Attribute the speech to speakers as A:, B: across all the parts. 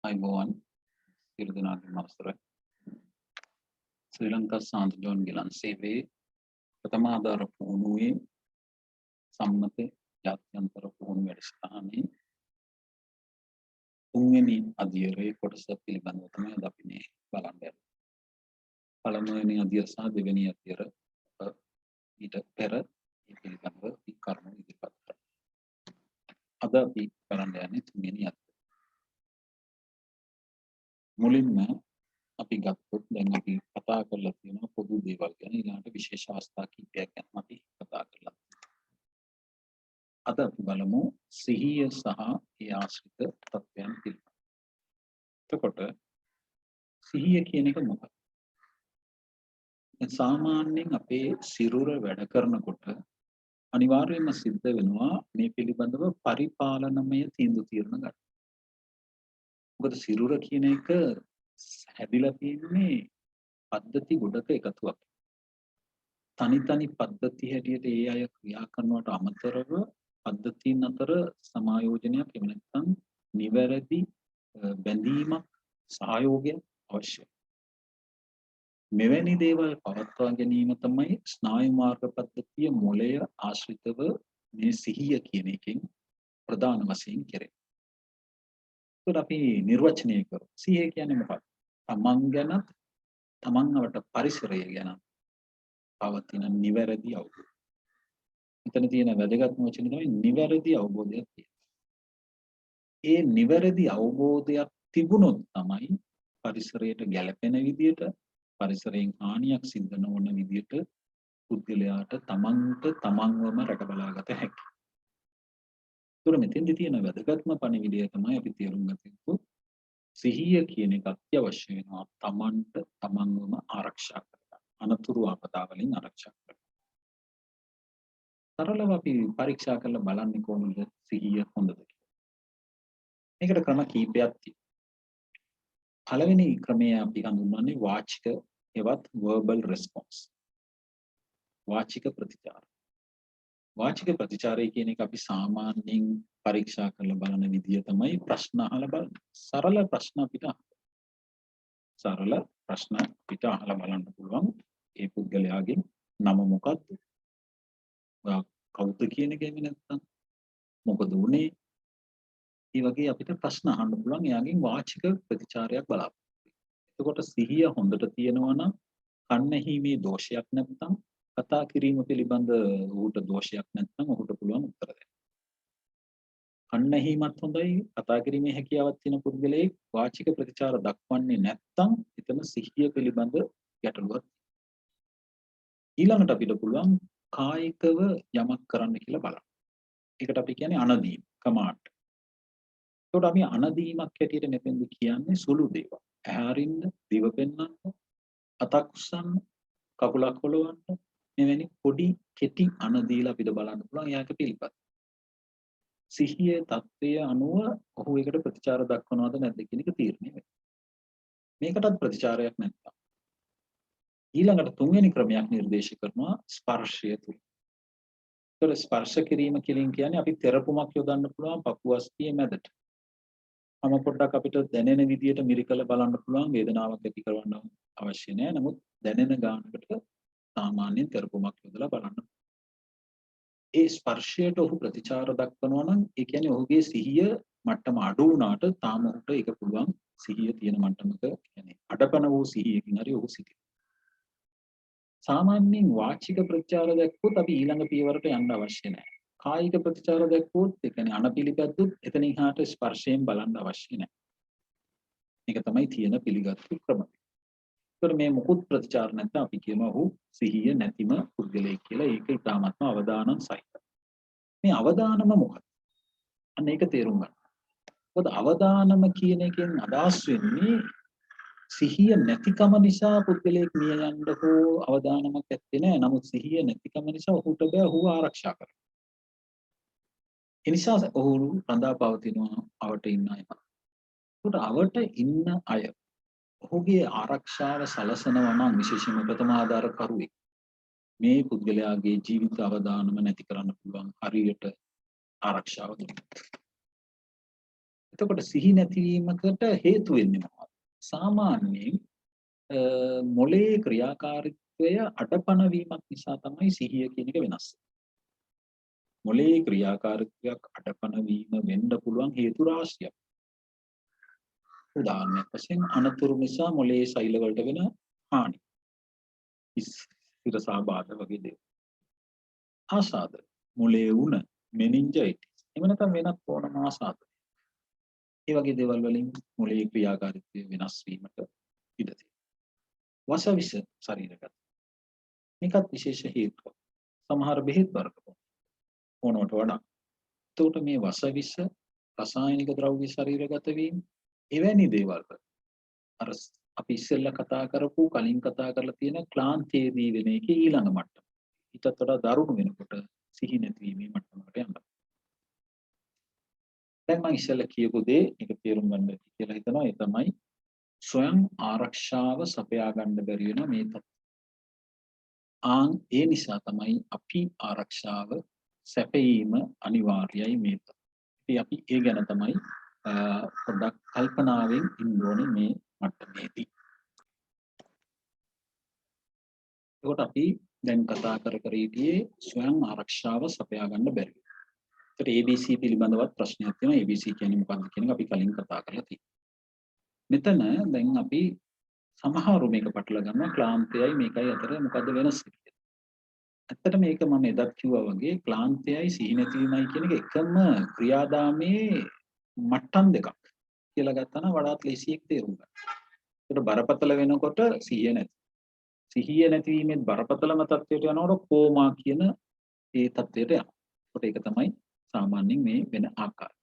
A: අයිබෝවන් සියලු දෙනාටම අවසරයි. ශ්‍රී ලංකා සාන්ත ජෝන් ගිලන් සේවයේ ප්‍රථමාධාර පුහුණුවේ සම්මත ජාත්‍යන්තර පුහුණු වැඩසටහනේ තුන්වෙනි අධීරයේ කොටස පිළිබඳව තමයි අද අපි මේ බලන්න යන්නේ. පළමුවෙනි අධීර සහ දෙවෙනි අධීර ඊට පෙර මේ පිළිබඳව කරුණු ඉදිරිපත් කරනවා. අද අපි බලන්න යන්නේ තුන්වෙනි අධීරය. මුලින්ම අපි ගත්තොත් දැන් අපි කතා කරලා තියෙන පොදු දේවල් ගැන ඊළඟට විශේෂ අවස්ථා කිහිපයක් ගැන අපි කතා කරලා. අද අපි බලමු සිහිය සහ ඒ ආශ්‍රිත තත්ත්වයන් පිළිබඳව. එතකොට සිහිය කියන එක මොකක්ද? සාමාන්‍යයෙන් අපේ සිරුර වැඩ කරනකොට අනිවාර්යයෙන්ම සිද්ධ වෙනවා මේ පිළිබඳව පරිපාලනමය තීන්දුව తీරන ගන්න. මොකද සිරුර කියන එක හැදිලා තියෙන්නේ පද්ධති ගොඩක එකතුවක්. තනි පද්ධති හැටියට ඒ අය ක්‍රියා කරනවට අමතරව පද්ධතීන් අතර සමායෝජනයක් එහෙම නැත්නම් නිවැරදි බැඳීමක් සහයෝගයක් අවශ්‍යයි. මෙවැනි දේවල් පවත්වා ගැනීම තමයි ස්නායු මාර්ග පද්ධතිය මොළය ආශ්‍රිතව මේ සිහිය කියන එකෙන් ප්‍රධාන වශයෙන් කෙරේ. ඒකට අපි නිර්වචනය කරමු. සිහිය කියන්නේ මොකක්ද? තමන් ගැන තමන්වට පරිසරය ගැන පවතින නිවැරදි අවබෝධය. මෙතන තියෙන වැදගත්ම වචනේ තමයි නිවැරදි අවබෝධයක් කියන්නේ. ඒ නිවැරදි අවබෝධයක් තිබුණොත් තමයි පරිසරයට ගැළපෙන විදියට පරිසරයෙන් හානියක් සිද්ධ නොවන විදියට පුද්ගලයාට තමන්වම රැක බලාගත හැකියි. ඒතර මෙතෙන්දී තියෙන වැදගත්ම පණිවිඩය තමයි අපි තේරුම් ගත යුතු සිහිය කියන එක අත්‍යවශ්‍ය වෙනවා තමන්වම ආරක්ෂා කරගන්න. අනතුරු ආපදා වලින් ආරක්ෂා කරගන්න. සරලව අපි පරීක්ෂා කරලා බලන්නේ කොහොමද සිහිය හොඳද කියලා. මේකට ක්‍රම කීපයක් තියෙනවා. පළවෙනි ක්‍රමය අපි හඳුන්වන්නේ වාචික එවත් verbal response. වාචික ප්‍රතිචාර. වාචික ප්‍රතිචාරය කියන එක අපි සාමාන්‍යයෙන් පරීක්ෂා කරලා බලන විදිය තමයි ප්‍රශ්න අහලා බලන්න. සරල ප්‍රශ්න අපිට අහලා බලන්න පුළුවන්. ඒ පුද්ගලයාගේ නම මොකක්ද? කවුද කියන එක එන්නේ නැත්නම් මොකද උනේ? ඒ වගේ අපිට ප්‍රශ්න අහන්න පුළුවන් එයාගෙන් වාචික ප්‍රතිචාරයක් බලාපොරොත්තු. එතකොට සිහිය හොඳට තියෙනවා නම් කන්නෙහි මේ දෝෂයක් නැත්නම් කතා කිරීම පිළිබඳ ඌට දෝෂයක් නැත්නම් ඔහුට පුළුවන් උත්තර දෙන්න. කන්නෙහිමත් හොඳයි කතා කිරීමේ හැකියාවක් තියෙන පුද්ගලයෙක් වාචික ප්‍රතිචාර දක්වන්නේ නැත්නම් එතන සිහිය පිළිබඳ ගැටලුවක්. ඊළඟට අපිට පුළුවන් කායිකව යමක් කරන්න කියලා බලන්න. ඒකට අපි කියන්නේ අනදීම, කමාන්ඩ්. ඒකට අපි අනදීමක් හැටියට මෙතෙන්දි කියන්නේ සුළු දේවල්. ඇහැරින්න, දිව පෙන්වන්න, අතක් උස්සන්න, කකුලක් හොලවන්න, මෙවැනි පොඩි කෙටි අනදීලා අපිට බලන්න පුළුවන් එයාක පිළිපද. සිහියේ தත්ත්වය අනුව ඔහු ඒකට ප්‍රතිචාර දක්වනවද නැද්ද කියන එක තීරණය වෙනවා. මේකටත් ප්‍රතිචාරයක් නැත්නම් ඊළඟට තුන්වෙනි ක්‍රමයක් නිර්දේශ කරනවා ස්පර්ශය තුල. ඒතර ස්පර්ශ කිරීම කියන්නේ අපි තෙරපුමක් යොදන්න පුළුවන් පපුවස්තියේ මැදට. පොඩ්ඩක් අපිට දැනෙන විදියට මිරිකලා බලන්න පුළුවන් වේදනාවක් ඇති කරවන්න අවශ්‍ය නැහැ. නමුත් දැනෙන ගානකට සාමාන්‍යයෙන් තෙරපුමක් යොදලා බලන්න. ඒ ස්පර්ශයට ඔහු ප්‍රතිචාර දක්වනවා නම් ඒ කියන්නේ ඔහුගේ සිහිය මට්ටම අඩු වුණාට තාම ඔහුට ඒක පුළුවන් සිහිය තියෙන මට්ටමක කියන්නේ අඩපණ වූ සිහියකින් හරි ඔහු සිටිනවා. සාමාන්‍යයෙන් වාචික ප්‍රතිචාර දැක්වුවොත් අපි ඊළඟ පියවරට යන්න අවශ්‍ය නැහැ. කායික ප්‍රතිචාර දැක්වුවොත් ඒ කියන්නේ අනපිලිපැද්දුත් එතන එහාට ස්පර්ශයෙන් බලන්න අවශ්‍ය නැහැ. මේක තමයි තියෙන පිළිගත්තු ක්‍රමය. ඒතර මේ මුකුත් ප්‍රතිචාර නැත්නම් අපි කියනවා ඔහු සිහිය නැතිම පුද්ගලයෙක් කියලා. ඒක ඉතාමත්ම අවදානම් සහිතයි. මේ අවදානම මොකක්ද? අන්න ඒක තේරුම් ගන්න. මොකද අවදානම කියන එකෙන් අදහස් වෙන්නේ සිහිය නැතිකම නිසා පුද්ගලයෙක් මිය යන්න හෝ අවදානමක් ඇත්තේ නැහැ. නමුත් සිහිය නැතිකම නිසා ඔහුට බෑ ඔහුව ආරක්ෂා කරන්න. ඒ නිසා ඔහු රඳා පවතිනවා අවට ඉන්න අය. ඒකට අවට ඉන්න අය ඔහුගේ ආරක්ෂාව සලසනවා නම් විශේෂයෙන්ම ප්‍රථම ආධාර කරුවෙක් මේ පුද්ගලයාගේ ජීවිත අවදානම නැති කරන්න පුළුවන් හරියට ආරක්ෂාව දුන්නොත්. එතකොට සිහි නැතිවීමකට හේතු වෙන්නේ මොනවද? සාමාන්‍යයෙන් මොළයේ ක්‍රියාකාරීත්වය අඩපණ වීමක් නිසා තමයි සිහිය කියන එක වෙනස් වෙන්නේ. මොළයේ ක්‍රියාකාරීත්වයක් අඩපණ වීම වෙන්න පුළුවන් හේතු රාශියක්. උදාහරණයක් වශයෙන් අනතුරු නිසා මොළයේ සෛල වලට වෙන හානි. සිරසාබාධ වගේ දේවල්. ආසාද, මොළයේ උණ, මෙනින්ජයිටිස්. එහෙම නැත්නම් වෙනත් ඕනම ආසාද. ඒ වගේ දේවල් වලින් මොළයේ ක්‍රියාකාරීත්වය වෙනස් වීමට ඉඩ තියෙනවා. වසවිස ශරීරගත. මේකත් විශේෂ හේතුවක්. සමහර බෙහෙත් වර්ග ඕනවට වඩා. එතකොට මේ වසවිස රසායනික ද්‍රව්‍ය ශරීරගත වීම එවැනි දේවල් අර අපි ඉස්සෙල්ලා කතා කරපු කලින් කතා කරලා තියෙන ක්ලාන්තියේදී වෙන එකේ ඊළඟ මට්ටම. ඊටත් වඩා දරුණු වෙනකොට සිහි නැතිවීමේ මට්ටමකට යනවා. දැන් මම ඉස්සෙල්ලා කියපු දේ ඒක තේරුම් ගන්න කියලා හිතනවා. ඒ තමයි ස්වයං ආරක්ෂාව සපයා ගන්න බැරි වෙන මේ තත්ත්වය. ඒ නිසා තමයි අපි ආරක්ෂාව සැපයීම අනිවාර්යයි මේ තත්ත්වය. ඉතින් අපි ඒ ගැන තමයි පොඩ්ඩක් කල්පනාවෙන් ඉන්න ඕනේ මේ මට්ටමේදී. ඒකට අපි දැන් කතා කර හිටියේ ස්වයං ආරක්ෂාව සපයා ගන්න බැරි. ඒකට ABC පිළිබඳවත් ප්‍රශ්නයක් තියෙනවා. ABC කියන්නේ මොකක්ද කියන එක අපි කලින් කතා කරලා තියෙනවා. මෙතන දැන් අපි සමහරු මේක පටල ගන්නවා ක්ලාන්තයයි මේකයි අතර මොකද්ද වෙනස කියලා. ඇත්තට මේක මම එදත් කිව්වා වගේ ක්ලාන්තයයි සිහි නැතිවීමයි කියන එක එකම ක්‍රියාදාමයේ මට්ටම් දෙකක් කියලා ගත්තා නම් වඩාත් ලේසියෙක් තේරුම් ගන්න. ඒකට බරපතල වෙනකොට සිහිය නැති. සිහිය නැතිවීමෙන් බරපතලම තත්ත්වයට යනකොට කෝමා කියන ඒ තත්ත්වයට යනවා. ඒකට ඒක තමයි සාමාන්‍යයෙන් මේ වෙන ආකාරය.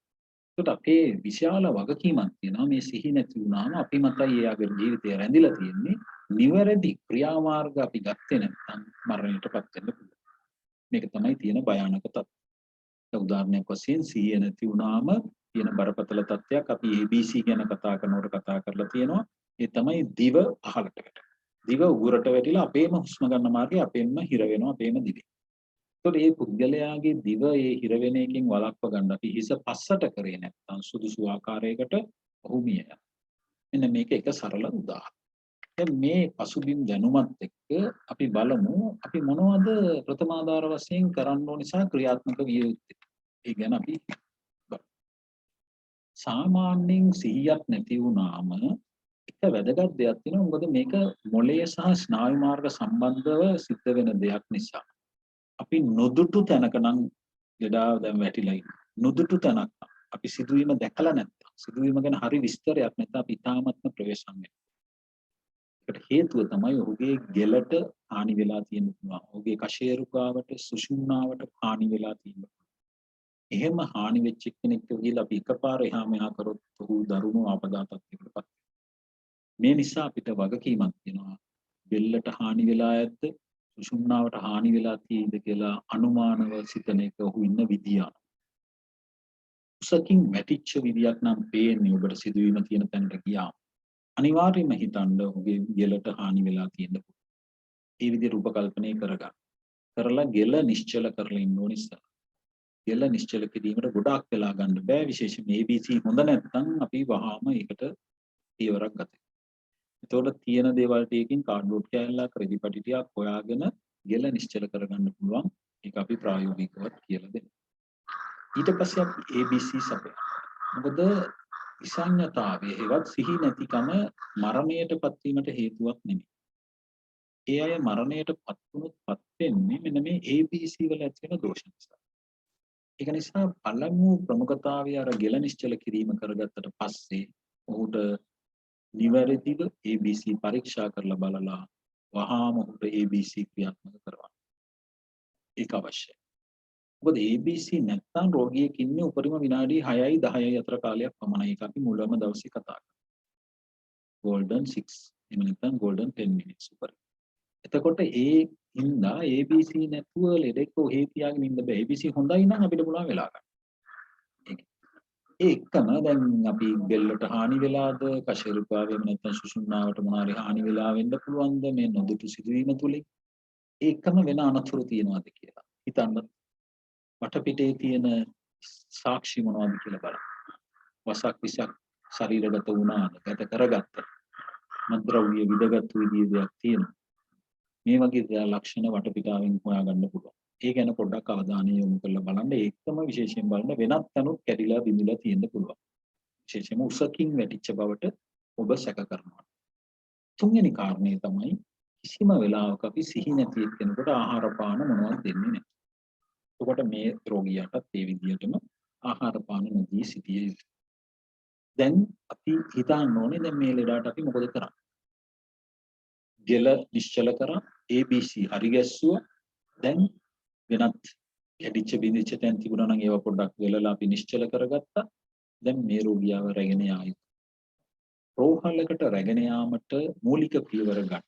A: ඒකට අපේ විශාල වගකීමක් තියෙනවා මේ සිහි නැති වුණාම අපි මතයි එයාගේ ජීවිතය රැඳිලා තියෙන්නේ නිවැරදි ක්‍රියාමාර්ග අපි ගත්තේ නැත්නම් මරණයටපත් වෙන්න පුළුවන්. මේක තමයි තියෙන භයානක තත්ත්වය. උදාහරණයක් වශයෙන් සිහිය නැති වුණාම තියෙන බරපතල තත්ත්වයක් අපි ABC ගැන කතා කරනකොට කතා කරලා තියෙනවා. ඒ තමයි දිව පහළට වැටෙනවා. දිව උගුරට වැටිලා අපේම හුස්ම ගන්න මාර්ගය අපෙන්ම හිර වෙනවා අපේම දිවේ. ඒතකොට මේ පුද්ගලයාගේ දිව ඒ හිර වෙන එකෙන් වළක්ව ගන්න අපි හිස පස්සට කරේ නැත්නම් සුදුසු ආකාරයකට ඔහු මිය යනවා. මෙන්න මේක එක සරල උදාහරණයක්. දැන් මේ පසුබිම් දැනුමත් එක්ක අපි බලමු අපි මොනවද ප්‍රථමාධාර වශයෙන් කරන්න ඕන නිසා ක්‍රියාත්මක විය යුත්තේ. ඒ ගැන අපි සාමාන්‍යයෙන් 100ක් නැති වුණාම එක වැදගත් දෙයක් තියෙනවා. මොකද මේක මොළය සහ ස්නායු මාර්ග සම්බන්ධව සිද්ධ වෙන දෙයක් නිසා. අපි නොදුටු තැනක නම් ලෙඩාව දැන් වැටිලා ඉන්නේ. නොදුටු තැනක් අපි සිදුවීම දැකලා නැත්නම් සිදුවීම ගැන හරි විස්තරයක් නැත්නම් අපි ඊටාත්ම ප්‍රවේශම් වෙනවා. ඒකට හේතුව තමයි ඔහුගේ ගෙලට හානි වෙලා තියෙන පුළුවන්. ඔහුගේ කශේරුකාවට සුෂුම්නාවට හානි වෙලා තියෙනවා. එහෙම හානි වෙච්ච කෙනෙක්ට ගිහලා අපි එකපාර එහා මෙහා කරොත් ඔහු දරුණු ආපදා තත්ත්වයකටපත්. මේ නිසා අපිට වගකීමක් තියෙනවා. බෙල්ලට හානි වෙලා ඇද්ද සුෂුම්නාවට හානි වෙලා තියෙයිද කියලා අනුමානව සිතන එක ඔහු ඉන්න විදිය. උසකින් වැටිච්ච විදියක් නම් පේන්නේ ඔබට සිදුවීම තියෙන තැනට ගියාම. අනිවාර්යයෙන්ම හිතන්න ඔහුගේ ගෙලට හානි වෙලා තියෙන්න පුළුවන්. ඒ විදිහට උපකල්පනය කරගන්න. කරලා ගෙල නිශ්චල කරලා ඉන්න ඕන නිසා. ගෙල නිශ්චල කිරීමට ගොඩාක් වෙලා ගන්න බෑ. විශේෂයෙන් ABC හොඳ නැත්නම් අපි වහාම ඒකට පියවරක් ගත යුතුයි. එතකොට තියෙන දේවල් ටිකකින් කාඩ්බෝඩ් කෑල්ලක් රෙදිපටි ටිකක් හොයාගෙන ගෙල නිශ්චල කරගන්න පුළුවන්. ඒක අපි ප්‍රායෝගිකව කියලා දෙනවා. ඊට පස්සේ අපි ABC සපයනවා. මොකද විසඤ්ඤතාවය හේවත් සිහි නැතිකම මරණයටපත් වීමට හේතුවක් නෙමෙයි. ඒ අය මරණයටපත් වුණොත්පත් වෙන්නේ මෙන්න මේ ABC වල ඇති වෙන දෝෂ නිසා. ඒක නිසා පළමු ප්‍රමුඛතාවය අර ගෙල නිශ්චල කිරීම කරගත්තට පස්සේ ඔහුට නිවැරදිව ABC පරීක්ෂා කරලා බලලා වහාම ඔහුට ABC ක්‍රියාත්මක කරවන්න. ඒක අවශ්‍යයි. මොකද ABC නැත්නම් රෝගියෙක් ඉන්නේ උපරිම විනාඩි 6යි 10යි අතර කාලයක් පමණයි. ඒක අපි මුලම දවසේ කතා කරා. golden 6 එහෙම නැත්නම් golden 10 minutes උපර. එතකොට ඒ හින්දා ABC නැතුව ලෙඩෙක් ඔහේ තියාගෙන ඉන්න බෑ. ABC හොඳයි නම් අපිට පුළුවන් වෙලා ගන්න. ඒකම දැන් අපි බෙල්ලට හානි වෙලාද, කශේරුකාවෙම නැත්නම් සුසුම්නාවට මොනාරි හානි වෙලා වෙන්න පුළුවන්ද මේ නොදුටු සිදුවීම තුලින්? ඒකම වෙන අනතුරු තියනවාද කියලා හිතන්න. වටපිටේ තියෙන සාක්ෂි මොනවද කියලා බලන්න. වසක් විසක් ශරීරගත වුණාද ගත කරගත්ත මද්ද්‍රව්‍ය විදගත් විදිහේ දෙයක් තියෙනවා. මේ වගේ ලක්ෂණ වටපිටාවෙන් හොයාගන්න පුළුවන්. ඒ ගැන පොඩ්ඩක් අවධානය යොමු කරලා බලන්න. ඒකම විශේෂයෙන් බලන්න වෙනත් තැනුත් කැඩිලා බිඳිලා තියෙන්න පුළුවන්. විශේෂයෙන්ම උසකින් වැටිච්ච බවට ඔබ සැක කරනවා. තුන්වෙනි කාරණේ තමයි කිසිම වෙලාවක අපි සිහි නැති කෙනෙකුට ආහාර පාන මොනවද දෙන්නේ නැහැ. එතකොට මේ රෝගියාටත් ඒ විදිහටම ආහාර පාන නොදී සිටිය යුතුයි. දැන් අපි හිතන්න ඕනේ දැන් මේ ලෙඩට අපි මොකද කරන්නේ? ගෙල නිශ්චල කරා ABC හරි ගැස්සුවා. දැන් වෙනත් කැඩිච්ච බිඳිච්ච තැන් තිබුණා නම් ඒවා පොඩ්ඩක් වෙලලා අපි නිශ්චල කරගත්තා. දැන් මේ රෝගියාව රැගෙන යායුතු. රෝහලකට රැගෙන යාමට මූලික පියවර ගන්න.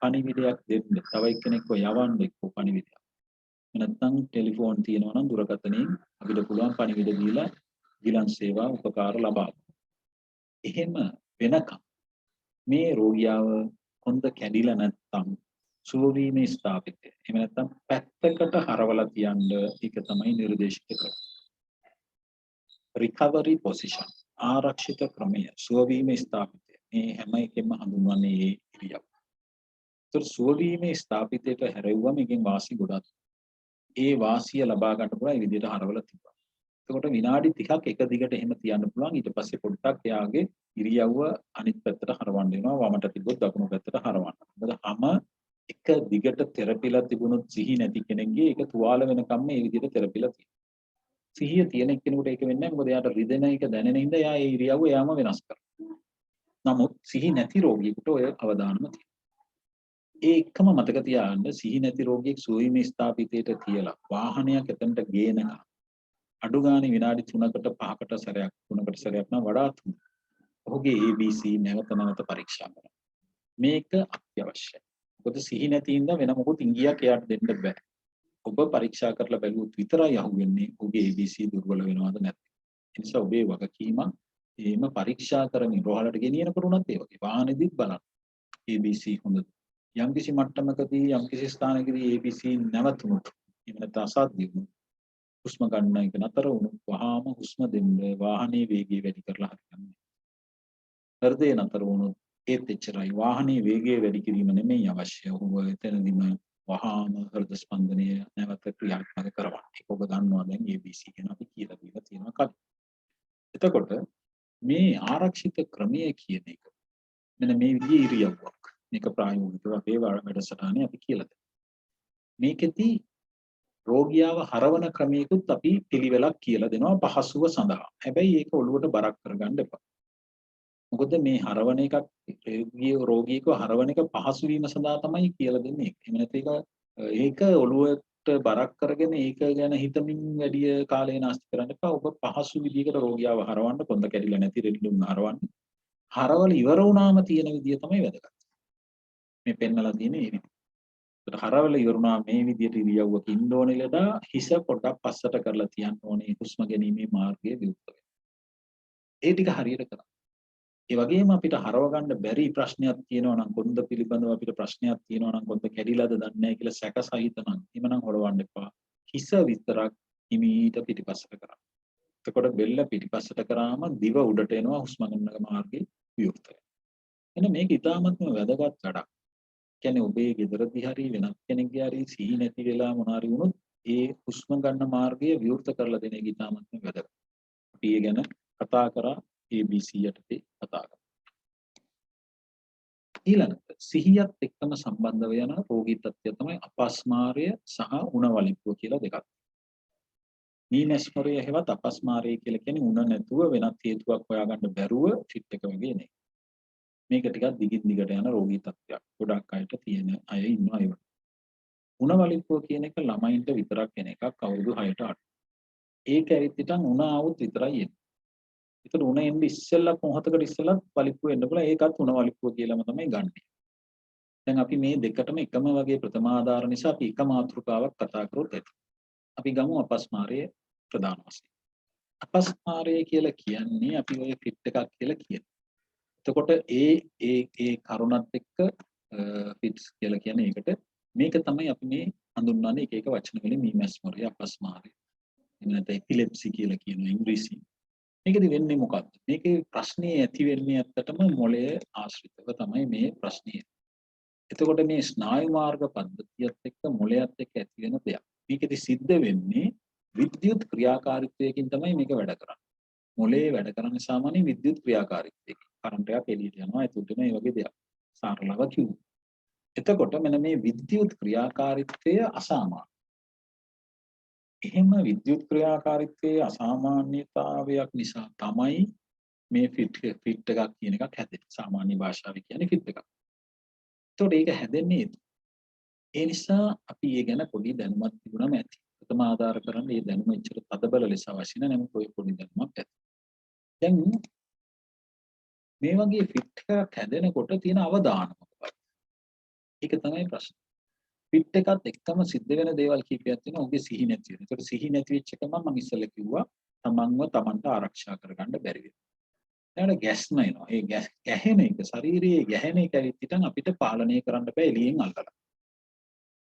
A: පණිවිඩයක් දෙන්න. තව එක්කෙනෙක්ව යවන්න එක්ක පණිවිඩයක්. නැත්නම් ටෙලිෆෝන් තියෙනවා නම් දුරකථනයෙන් අපිට පුළුවන් පණිවිඩ දීලා ගිලන් සේවා උපකාර ලබා ගන්න. එහෙම වෙනකම් මේ රෝගියාව හොඳ කැඩිලා නැත්නම් සුව වීමේ ස්ථාපිතය. එහෙම නැත්නම් පැත්තකට හරවලා තියන්න ඒක තමයි නිර්දේශිත කරන්නේ. recovery position ආරක්ෂිත ක්‍රමය සුව වීමේ ස්ථාපිතය. මේ හැම එකෙම හඳුන්වන්නේ මේ ඉරියව්. ඒතර සුව වීමේ ස්ථාපිතයට හැරෙව්වම එකෙන් වාසි ගොඩක්. ඒ වාසිය ලබා ගන්න පුළුවන් මේ විදිහට හරවලා තිබ්බා. එතකොට විනාඩි 30ක් එක දිගට එහෙම තියන්න පුළුවන්. ඊට පස්සේ පොඩ්ඩක් එයාගේ ඉරියව්ව අනිත් පැත්තට හරවන්න වෙනවා. වමට තිබ්බොත් දකුණු පැත්තට හරවන්න. මොකද හැම එක දිගට තෙරපිලා තිබුණොත් සිහි නැති කෙනෙක්ගේ ඒක තුවාල වෙනකම් මේ විදිහට තෙරපිලා තියෙනවා. සිහිය තියෙන කෙනෙකුට ඒක වෙන්නේ නැහැ. මොකද එයාට රිදෙන එක දැනෙන හින්දා එයා ඒ ඉරියව්ව එයාම වෙනස් කරනවා. නමුත් සිහි නැති රෝගියෙකුට ඔය අවදානම තියෙනවා. ඒ එකම මතක තියාගන්න සිහි නැති රෝගියෙක් සුවීමේ ස්ථාපිතයට තියලා වාහනයක් එතනට ගේනකම් අඩු ගානේ විනාඩි 3කට 5කට සැරයක් 3කට සැරයක් නම් වඩාත් ඔහුගේ ABC නැවත නැවත පරීක්ෂා කරනවා. මේක අත්‍යවශ්‍යයි. මොකද සිහි නැති හින්දා වෙන මොකුත් ඉංගියක් එයාට දෙන්න බෑ. ඔබ පරීක්ෂා කරලා බැලුවොත් විතරයි අහුවෙන්නේ ඔහුගේ ABC දුර්වල වෙනවද නැත්නම්. ඒ නිසා ඔබේ වගකීම එහෙම පරීක්ෂා කරමින් රෝහලට ගෙනියනකොට උනත් ඒ වගේ වාහනේදීත් බලන්න. ABC හොඳද? යම්කිසි මට්ටමකදී යම්කිසි ස්ථානකදී ABC නැවතුනොත් එහෙම නැත්නම් අසාධ්‍ය වුණොත් හුස්ම ගන්න එක නතර වුණොත් වහාම හුස්ම දෙන්න වාහනේ වේගය වැඩි කරලා හරියන්නේ. හෘදේ නතර වුණොත් ඒත් එච්චරයි. වාහනේ වේගය වැඩි කිරීම නෙමෙයි අවශ්‍ය. ඔබ එතනදිම වහාම හෘද ස්පන්දනය නැවත ක්‍රියාත්මක කරවන්න. ඒක ඔබ දන්නවා දැන් ABC කියන අපි කියලා දීලා තියෙනවා කලින්. එතකොට මේ ආරක්ෂිත ක්‍රමය කියන එක මෙන්න මේ විදිහේ ඉරියව්වක්. මේක ප්‍රායෝගිකව අපේ වැඩසටහනේ අපි කියලා දෙනවා. මේකෙදී රෝගියාව හරවන ක්‍රමයකුත් අපි පිළිවෙලක් කියලා දෙනවා පහසුව සඳහා. හැබැයි ඒක ඔළුවට බරක් කරගන්න එපා. මොකද මේ හරවන එකක් රෝගියෙක්ව හරවන එක පහසු වීම සඳහා තමයි කියලා දෙන්නේ. එහෙම නැත්නම් ඒක ඔළුවට බරක් කරගෙන ඒක ගැන හිතමින් වැඩි කාලය නාස්ති කරන්න එපා. ඔබ පහසු විදිහකට රෝගියාව හරවන්න කොන්ද කැඩිලා නැති රෙඩිලුම් හරවන්න. හරවල ඉවර වුණාම තියෙන විදිය තමයි වැදගත්. මේ පෙන්නලා තියෙන්නේ ඒ විදිහ. ඒකට හරවල ඉවරුණා මේ විදියට ඉරියව්වක ඉන්න ඕනේ ලෙඩා හිස පොඩක් පස්සට කරලා තියන්න ඕනේ හුස්ම ගැනීමේ මාර්ගය විවෘත වෙන්න. ඒ ටික හරියට කරා. ඒ වගේම අපිට හරව ගන්න බැරි ප්‍රශ්නයක් තියෙනවා නම් කොන්ද පිළිබඳව අපිට ප්‍රශ්නයක් තියෙනවා නම් කොන්ද කැඩිලාද දන්නේ නැහැ කියලා සැක සහිත නම් එhmenan හොරවන්න එපා. හිස විතරක් හිමීට පිටිපස්සට කරා. එතකොට බෙල්ල පිටිපස්සට කරාම දිව උඩට එනවා හුස්ම ගන්න මාර්ගේ විවෘත වෙනවා. එන්න මේක ඉතාමත්ම වැදගත් වැඩක්. කියන්නේ ඔබේ ගෙදරදී හරි වෙනත් කෙනෙක්ගේ හරි සිහි නැති වෙලා මොනාරි වුණොත් ඒ හුස්ම ගන්න මාර්ගය විවෘත කරලා දෙන එක ඉතාමත්ම වැදගත්. අපි ඒ ගැන කතා කරා ABC යටතේ කතා කරා. ඊළඟට සිහියත් එක්කම සම්බන්ධ වෙන රෝගී තත්ත්වය තමයි අපස්මාරය සහ උණවලිප්පුව කියලා දෙකක්. මේ නැස්මරය හැවත් අපස්මාරය කියලා කියන්නේ උණ නැතුව වෙනත් හේතුවක් හොයාගන්න බැරුව ෆිට් එක වගේ නේ. මේක ටිකක් දිගින් දිගට යන රෝගී තත්ත්වයක්. ගොඩක් අයට තියෙන අය ඉන්නවා ඒ වගේ. උණවලිප්පුව කියන එක ළමයින්ට විතරක් එන එකක් අවුරුදු 6ට 8. ඒක ඇවිත් ඉතින් උණ ආවොත් විතරයි එන්නේ. ඒතර උණ එන්නේ ඉස්සෙල්ලා මොහොතකට ඉස්සෙල්ලා වලිප්පුව එන්න පුළුවන්. ඒකත් උණවලිප්පුව කියලාම තමයි ගන්නෙ. දැන් අපි මේ දෙකටම එකම වගේ ප්‍රථමාධාර නිසා අපි එක මාතෘකාවක් කතා කරොත් ඇති. අපි ගමු අපස්මාරය ප්‍රධාන වශයෙන්. අපස්මාරය කියලා කියන්නේ අපි ඔය ෆිට් එකක් කියලා කියනවා. එතකොට ඒ කරුණත් එක්ක ෆිට්ස් කියලා කියන්නේ ඒකට මේක තමයි අපි මේ හඳුන්වන්නේ එක එක වචන වලින් මීමැස්මරය අපස්මාරය. එහෙම නැත්නම් එපිලෙප්සි කියලා කියනවා ඉංග්‍රීසියෙන්. මේකෙදි වෙන්නේ මොකක්ද? මේකේ ප්‍රශ්නේ ඇති වෙන්නේ ඇත්තටම මොළය ආශ්‍රිතව තමයි මේ ප්‍රශ්නේ. එතකොට මේ ස්නායු මාර්ග පද්ධතියත් එක්ක මොළයත් එක්ක ඇති වෙන දෙයක්. මේකෙදි සිද්ධ වෙන්නේ විද්‍යුත් ක්‍රියාකාරීත්වයකින් තමයි මේක වැඩ කරන්නේ. මොළයේ වැඩ කරන්නේ සාමාන්‍ය විද්‍යුත් ක්‍රියාකාරීත්වයකින්. කරන්ට් එකක් එළියට යනවා. ඒකට මේ වගේ දෙයක්. සරලව කිව්වොත්. එතකොට මෙන්න මේ විද්‍යුත් ක්‍රියාකාරීත්වය අසාමාන්‍යයි. එහෙම විද්‍යුත් ක්‍රියාකාරීත්වයේ අසාමාන්‍යතාවයක් නිසා තමයි මේ ෆිට් එකක් කියන එකක් හැදෙන්නේ. සාමාන්‍ය භාෂාවේ කියන්නේ ෆිට් එකක්. ඒතකොට ඒක හැදෙන්නේ ඒ නිසා අපි ඒ ගැන පොඩි දැනුමක් තිබුණාම ඇති. ප්‍රථම ආධාර කරන්න මේ දැනුම එච්චර තදබල ලෙස අවශ්‍ය නැහැ. නමුත් ඔය පොඩි දැනුමක් ඇති. දැන් මේ වගේ ෆිට් එකක් හැදෙනකොට තියෙන අවදානම මොකක්ද? ඒක තමයි ප්‍රශ්නේ. ෆිට් එකත් එක්කම සිද්ධ වෙන දේවල් කීපයක් තියෙනවා. උගේ සිහි නැති වෙන. ඒකට සිහි නැති වෙච්ච එක මම ඉස්සෙල්ලා කිව්වා තමන්ව තමන්ට ආරක්ෂා කරගන්න බැරි වෙනවා. ඊළඟට ගැස්ම එනවා. ඒ ගැහෙන එක ශරීරයේ ගැහෙන එක විදිහට අපිට පාලනය කරන්න බෑ එළියෙන් අල්ලලා.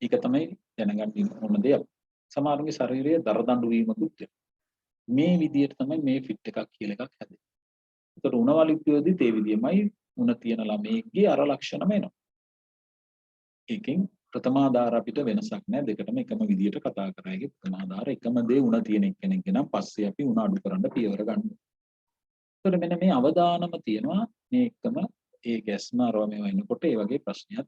A: ඒක තමයි දැනගන්න ඕන දෙයක්. සමහරුන්ගේ ශරීරයේ දරදඬු වීමකුත් වෙනවා. මේ විදිහට තමයි මේ ෆිට් එකක් කියලා එකක් හැදෙන්නේ. ඒකට උණවලිප්පියේදී ඒ විදිහමයි උණ තියෙන ළමයෙක්ගේ අර ලක්ෂණම එනවා. ඒකෙන් ප්‍රථමාධාර අපිට වෙනසක් නැහැ. දෙකටම එකම විදිහට කතා කරාගේ ප්‍රථමාධාර එකම දේ උණ තියෙන කෙනෙක් නම් පස්සේ අපි උණ අඩු කරන්න පියවර ගන්නවා. ඒතර මෙන්න මේ අවදානම තියෙනවා මේ එකම ඒ ගැස්ම අරව මේවා එනකොට ඒ වගේ ප්‍රශ්නයක්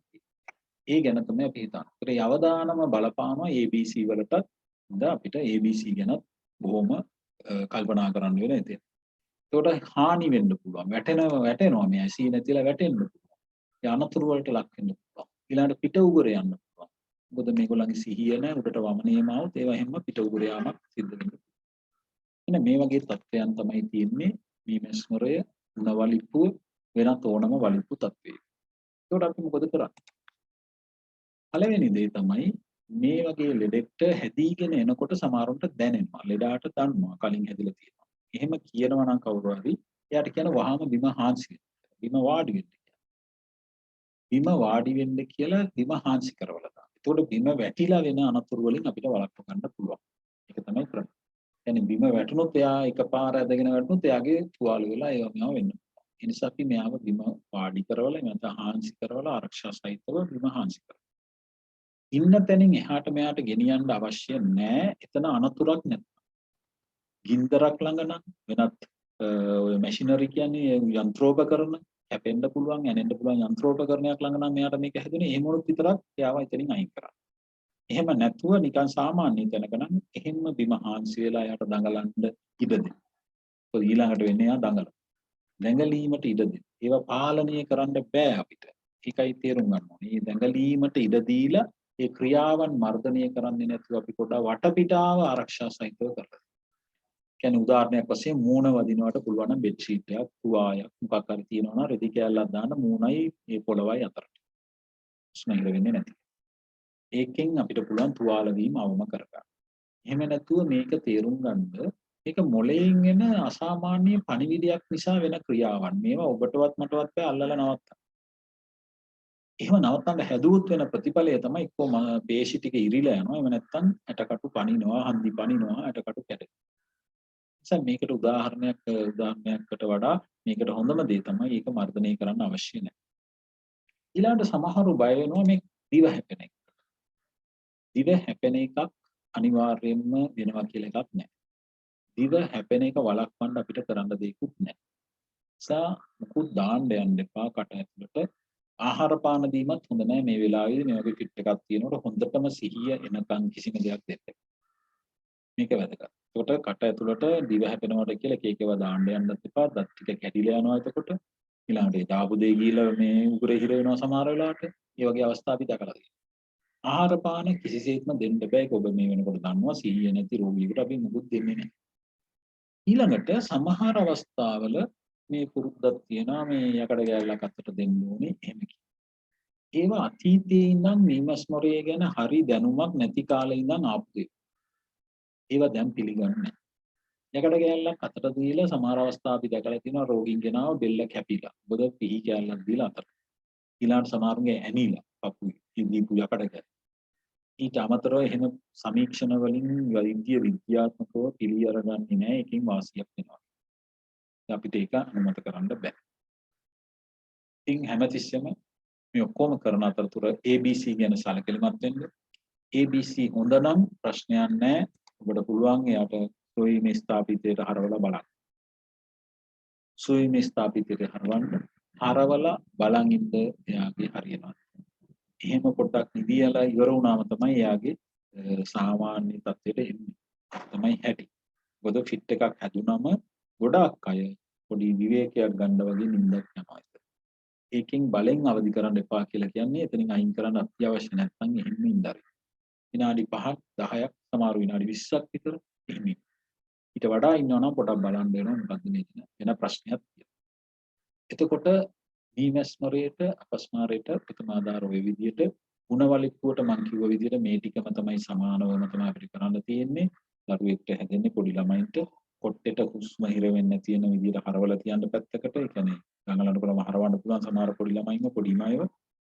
A: ඒ ගැන තමයි අපි හිතන්නේ. ඒතර ඒ අවදානම බලපානවා ABC වලටත් අපිට ABC ගැන බොහොම කල්පනා කරන්න වෙන ඉතින්. ඒකට හානි වෙන්න පුළුවන්. වැටෙනවා මේ ඇසී නැතිලා වැටෙන්න පුළුවන්. ඒ අනතුරු වලට ලක් වෙන්න පුළුවන්. ඊළඟට පිට උගුර යන්න පුළුවන්. මොකද මේගොල්ලන්ගේ සිහිය නැහැ උඩට වමනේම આવුත් ඒවා හැම පිට උගුර යාමක් සිද්ධ වෙනවා. එන්න මේ වගේ තත්ත්වයන් තමයි තියෙන්නේ මේ මැස්මරය උණවලිප්පුව වෙනත් ඕනම වලිප්පු තත්ත්වයක. ඒකට අපි මොකද කරන්නේ? පළවෙනි දේ තමයි මේ වගේ ලෙඩෙක්ට හැදීගෙන එනකොට සමහරවිට දැනෙනවා. ලෙඩාට දන්නවා කලින් හැදිලා තියෙනවා. එහෙම කියනවා නම් කවුරු හරි එයාට කියන වහාම බිම හාන්සි වෙන්න. බිම වාඩි වෙන්න. බිම වාඩි වෙන්න කියලා බිම හාන්සි කරවලා දාන්න. එතකොට බිම වැටිලා වෙන අනතුරු වලින් අපිට වළක්ව ගන්න පුළුවන්. ඒක තමයි ක්‍රමය. يعني බිම වැටුනොත් එයා එකපාර ඇදගෙන වැටුනොත් එයාගේ තුවාල වෙලා ඒවා මේවා වෙන්න පුළුවන්. ඒ නිසා අපි මෙයාව බිම වාඩි කරවලා නැත්නම් හාන්සි කරවලා ආරක්ෂා සහිතව බිම හාන්සි කරනවා. ඉන්න තැනින් එහාට මෙහාට ගෙනියන්න අවශ්‍ය නැහැ. එතන අනතුරක් නැත්නම්. ගින්දරක් ළඟ නම් වෙනත් ඔය මැෂිනරි කියන්නේ යන්ත්‍රෝපකරණ කැපෙන්න පුළුවන්, ඇනෙන්න පුළුවන් යන්ත්‍රෝපකරණයක් ළඟ නම් මෙයාට මේක හැදුනේ එහෙම වුණොත් විතරක් එයාව එතනින් අයින් කරන්න. එහෙම නැතුව නිකන් සාමාන්‍ය තැනක නම් එහෙම්ම බිම හාන්සි වෙලා එයාට දඟලන්න ඉඩ දෙන්න. මොකද ඊළඟට වෙන්නේ එයා දඟලන. දැඟලීමට ඉඩ දෙන්න. ඒවා පාලනය කරන්න බෑ අපිට. ඒකයි තේරුම් ගන්න ඕනේ. මේ දැඟලීමට ඉඩ දීලා ඒ ක්‍රියාවන් මර්ධනය කරන්නේ නැතුව අපි පොඩ්ඩක් වටපිටාව ආරක්ෂා සහිතව කරලා. කියන්නේ උදාහරණයක් වශයෙන් මූණ වදිනවට පුළුවන් නම් බෙඩ් ෂීට් එකක්, තුවාලයක් මොකක් හරි තියෙනවා නම් රෙදි කෑල්ලක් දාන්න මූණයි ඒ පොළවයි අතරට. ස්මෙල් වෙන්නේ නැති. ඒකෙන් අපිට පුළුවන් තුවාල වීම අවම කරගන්න. එහෙම නැතුව මේක තේරුම් ගන්න මේක මොළයෙන් එන අසාමාන්‍ය පණිවිඩයක් නිසා වෙන ක්‍රියාවන්. මේවා ඔබටවත් මටවත් බෑ අල්ලලා නවත්තන්න. එහෙම නවත්තන්න හැදුවොත් වෙන ප්‍රතිඵලය තමයි එක්කෝ පේශි ටික ඉරිලා යනවා. එහෙම නැත්නම් ඇටකටු පනිනවා, හන්දි පනිනවා, ඇටකටු කැඩෙනවා. නිසා මේකට උදාහරණයකට වඩා මේකට හොඳම දේ තමයි ඒක මර්ධනය කරන්න අවශ්‍ය නැහැ. ඊළඟට සමහරු බය වෙනවා මේ දිව හැපෙන එක. දිව හැපෙන එකක් අනිවාර්යයෙන්ම වෙනවා කියලා එකක් නැහැ. දිව හැපෙන එක වළක්වන්න අපිට කරන්න දෙයක්වත් නැහැ. නිසා මුකුත් දාන්න යන්න එපා කට ඇතුළට. ආහාර පාන දීමත් හොඳ නැහැ මේ වෙලාවේදී මේ වගේ ෆිට් එකක් තියෙනකොට හොඳටම සිහිය එනකන් කිසිම දෙයක් දෙන්න. මේක වැදගත්. එතකොට කට ඇතුළට දිව හැපෙනවට කියලා එක එකව දාන්න යන්නත් එපා. දත් ටික කැඩිලා යනවා එතකොට. ඊළඟට දාපු දෙය ගිහලා මේ උගුරේ හිර වෙනවා සමහර වෙලාවට. ඒ වගේ අවස්ථා අපි දැකලා තියෙනවා. ආහාර පාන කිසිසේත්ම දෙන්න බෑ. ඒක ඔබ මේ වෙනකොට දන්නවා සිහිය නැති රෝගියෙකුට අපි මුකුත් දෙන්නේ නැහැ. ඊළඟට සමහර අවස්ථාවල මේ පුරුද්දක් තියෙනවා මේ යකඩ ගැල්ලක් අතට දෙන්න ඕනේ එහෙම කියලා. ඒවා අතීතයේ ඉඳන් මීමස්මොරය ගැන හරි දැනුමක් නැති කාලේ ඉඳන් ආපු දේවල්. ඒවා දැන් පිළිගන්නේ නැහැ. යකඩ කෑල්ලක් අතට දීලා සමහර අවස්ථා අපි දැකලා තියෙනවා රෝගීන් ගෙනාව බෙල්ල කැපිලා. මොකද පිහි කෑල්ලක් දීලා අතට. ඊළඟට සමහරුන්ගේ ඇනිලා පපුවේ දීපු යකඩ කෑල්ල. ඊට අමතරව එහෙම සමීක්ෂණ වලින් වෛද්‍ය විද්‍යාත්මකව පිළි අරගන්නේ නැහැ. ඒකෙන් වාසියක් වෙනවා. අපිට ඒක අනුමත කරන්න බෑ. ඉතින් හැමතිස්සෙම මේ ඔක්කොම කරන අතරතුර ABC ගැන සැලකිලිමත් වෙන්න. ABC හොඳ නම් ප්‍රශ්නයක් නැහැ. ඔබට පුළුවන් එයාට සොයිමේ ස්ථාපිතයට හරවලා බලන්න. සොයිමේ ස්ථාපිතයට හරවලා බලන් ඉන්න එයාගේ හරියනවා. එහෙම පොඩ්ඩක් නිදියලා ඉවර වුණාම තමයි එයාගේ සාමාන්‍ය තත්ත්වයට එන්නේ. තමයි හැටි. මොකද ෆිට් එකක් හැදුනම ගොඩාක් අය පොඩි විවේකයක් ගන්න වගේ නිින්දක් යනවා. ඒකෙන් බලෙන් අවදි කරන්න එපා කියලා කියන්නේ එතනින් අයින් කරන්න අත්‍යවශ්‍ය නැත්නම් එහෙම ඉඳරි. විනාඩි 5ක් 10ක් සමහර විනාඩි 20ක් විතර එහෙම. ඊට වඩා ඉන්නවා නම් පොඩක් බලන්න වෙනවා මොකද්ද මේ වෙන ප්‍රශ්නයක් තියෙනවා. එතකොට මීමැස්මරයට අපස්මාරයට ප්‍රථමාදාර ඔය විදියට ಗುಣවලිකුවට මම කිව්ව විදියට මේ ටිකම තමයි සමානවම තමයි අපිට කරන්න තියෙන්නේ. දරුවෙක්ට හැදෙන්නේ පොඩි ළමයින්ට කොට්ටෙට හුස්ම හිර වෙන්නේ නැති වෙන විදියට හරවලා තියන්න පැත්තකට. ඒ කියන්නේ ගඟලන්න පුළුවන් හරවන්න පුළුවන් සමහර පොඩි ළමයින්ව පොඩි මයව.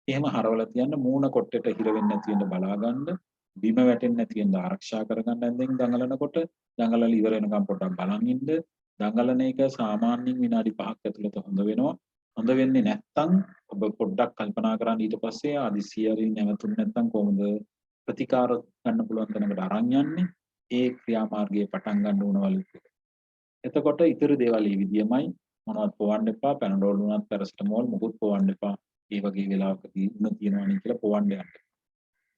A: එහෙම හරවලා තියන්න මූණ කොට්ටෙට හිර වෙන්නේ නැති වෙන්න බලා ගන්න. බිම වැටෙන්නේ නැති වෙන්න ආරක්ෂා කරගන්න ඇඳෙන් දඟලනකොට දඟලලා ඉවර වෙනකම් පොඩ්ඩක් බලන් ඉන්න. දඟලන එක සාමාන්‍යයෙන් විනාඩි 5ක් ඇතුළත හොඳ වෙනවා. හොඳ වෙන්නේ නැත්නම් ඔබ පොඩ්ඩක් කල්පනා කරන්න ඊට පස්සේ ආදිසියරින් නැවතුනේ නැත්නම් කොහොමද ප්‍රතිකාර ගන්න පුළුවන් තැනකට අරන් යන්නේ. ඒ ක්‍රියාමාර්ගයේ පටන් ගන්න ඕනවලු. එතකොට ඊතර දේවල් මේ විදියමයි මොනවත් පොවන්න එපා. පැනඩෝල් උනත් පැරසිටමෝල් මොකුත් පොවන්න එපා. ඒ වගේ වෙලාවකදී උණ තියනවා නේ කියලා පොවන්න යන්න.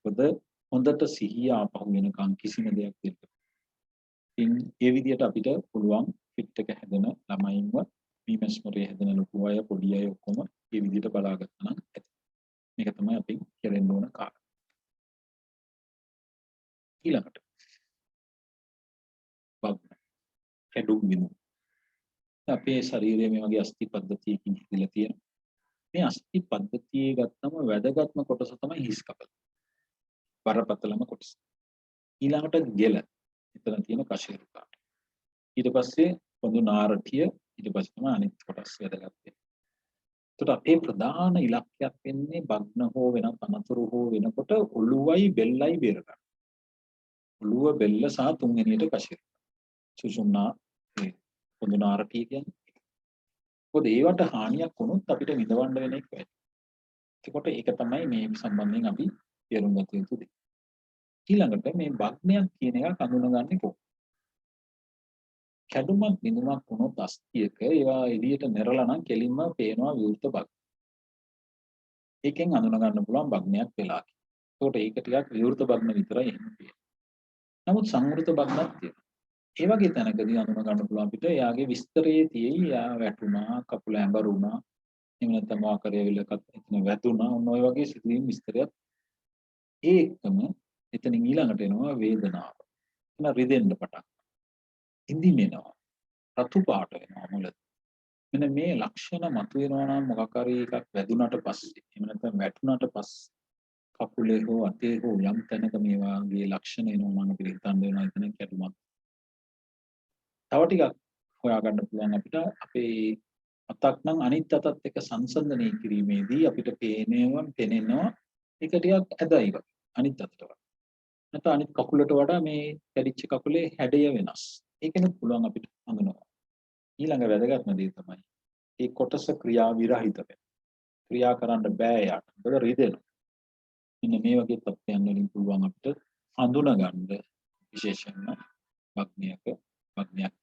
A: මොකද හොඳට සිහිය ආපහු වෙනකන් කිසිම දෙයක් දෙන්න. ඉතින් ඒ විදියට අපිට පුළුවන් ෆිට් එක හැදෙන ළමයින්ව මීමැස්මරේ හැදෙන ලොකු අය පොඩි අය ඔක්කොම මේ විදියට බලාගත්තා නම් ඇති. මේක තමයි අපි කරන්න ඕන කාර්යය. ඊළඟට කැඩුම් බිඳුම්. අපේ ශරීරයේ මේ වගේ අස්ථි පද්ධතියකින් හිදලා තියෙනවා. මේ අස්ථි පද්ධතියේ ගත්තම වැදගත්ම කොටස තමයි හිස් කපල. බරපතලම කොටස. ඊළඟට ගෙල. එතන තියෙන කශේරුකාට. ඊට පස්සේ පොඳු නාරටිය ඊට පස්සේ තමයි අනිත් කොටස් වැදගත් වෙන්නේ. ඒකට අපේ ප්‍රධාන ඉලක්කයක් වෙන්නේ බග්න හෝ වෙනත් අනතුරු හෝ වෙනකොට ඔළුවයි බෙල්ලයි බේර ගන්න. ඔළුව බෙල්ල සහ තුන්වෙනියට කශේරුක. සුසුම්නා පොඳු නාරටිය කියන්නේ. මොකද ඒවට හානියක් වුණොත් අපිට විඳවන්න වෙන එක වැඩි. ඒකට ඒක තමයි මේ සම්බන්ධයෙන් අපි තේරුම් ගත යුතු දේ. ඊළඟට මේ බග්නයක් කියන එක හඳුනගන්නේ කොහොමද? කැඩුමක් බිඳුමක් වුණොත් අස්තියක ඒවා එළියට ನೆරලා නම් කෙලින්ම පේනවා විවෘත බග්. ඒකෙන් හඳුන ගන්න පුළුවන් බග්නයක් වෙලා කියලා. ඒකට ඒක ටිකක් විවෘත බග්න විතරයි එහෙම තියෙන්නේ. නමුත් සංවෘත බග්නක් තියෙනවා. ඒ වගේ තැනකදී හඳුන ගන්න පුළුවන් අපිට එයාගේ විස්තරයේ තියෙයි එයා වැටුණා, කකුල ඇඹරුණා, එහෙම නැත්නම් මොකක්ද එතන වැදුණා, ඔන්න ඔය වගේ සිදුවීම් විස්තරයක්. ඒ එක්කම එතනින් ඊළඟට එනවා වේදනාව. එන රිදෙන්න පටන්. ඉඳිනෙනවා. රතු පාට වෙනවා මුලදී. මෙන්න මේ ලක්ෂණ මතුවෙනවා නම් මොකක් හරි එකක් වැදුනට පස්සේ එහෙම නැත්නම් වැටුණට පස්සේ කකුලේ හෝ අතේ හෝ යම් තැනක මේ වගේ ලක්ෂණ එනවා නම් අපිට හිතන්න වෙනවා එතන කැඩුමක්. තව ටිකක් හොයාගන්න පුළුවන් අපිට අපේ අතක් නම් අනිත් අතත් එක්ක සංසන්දනය කිරීමේදී අපිට පේනවා ඒක ටිකක් ඇදයි වගේ අනිත් අතට වඩා. නැත්නම් අනිත් කකුලට වඩා මේ කැඩිච්ච කකුලේ හැඩය වෙනස්. ඒකෙනුත් පුළුවන් අපිට හඳුනනවා. ඊළඟ වැදගත්ම දේ තමයි මේ කොටස ක්‍රියා විරහිත වෙන. ක්‍රියා කරන්න බෑ යාට. මොකද රිදෙනවා. මෙන්න මේ වගේ තත්ත්වයන් වලින් පුළුවන් අපිට හඳුනගන්න විශේෂයෙන්ම බග්නයක්.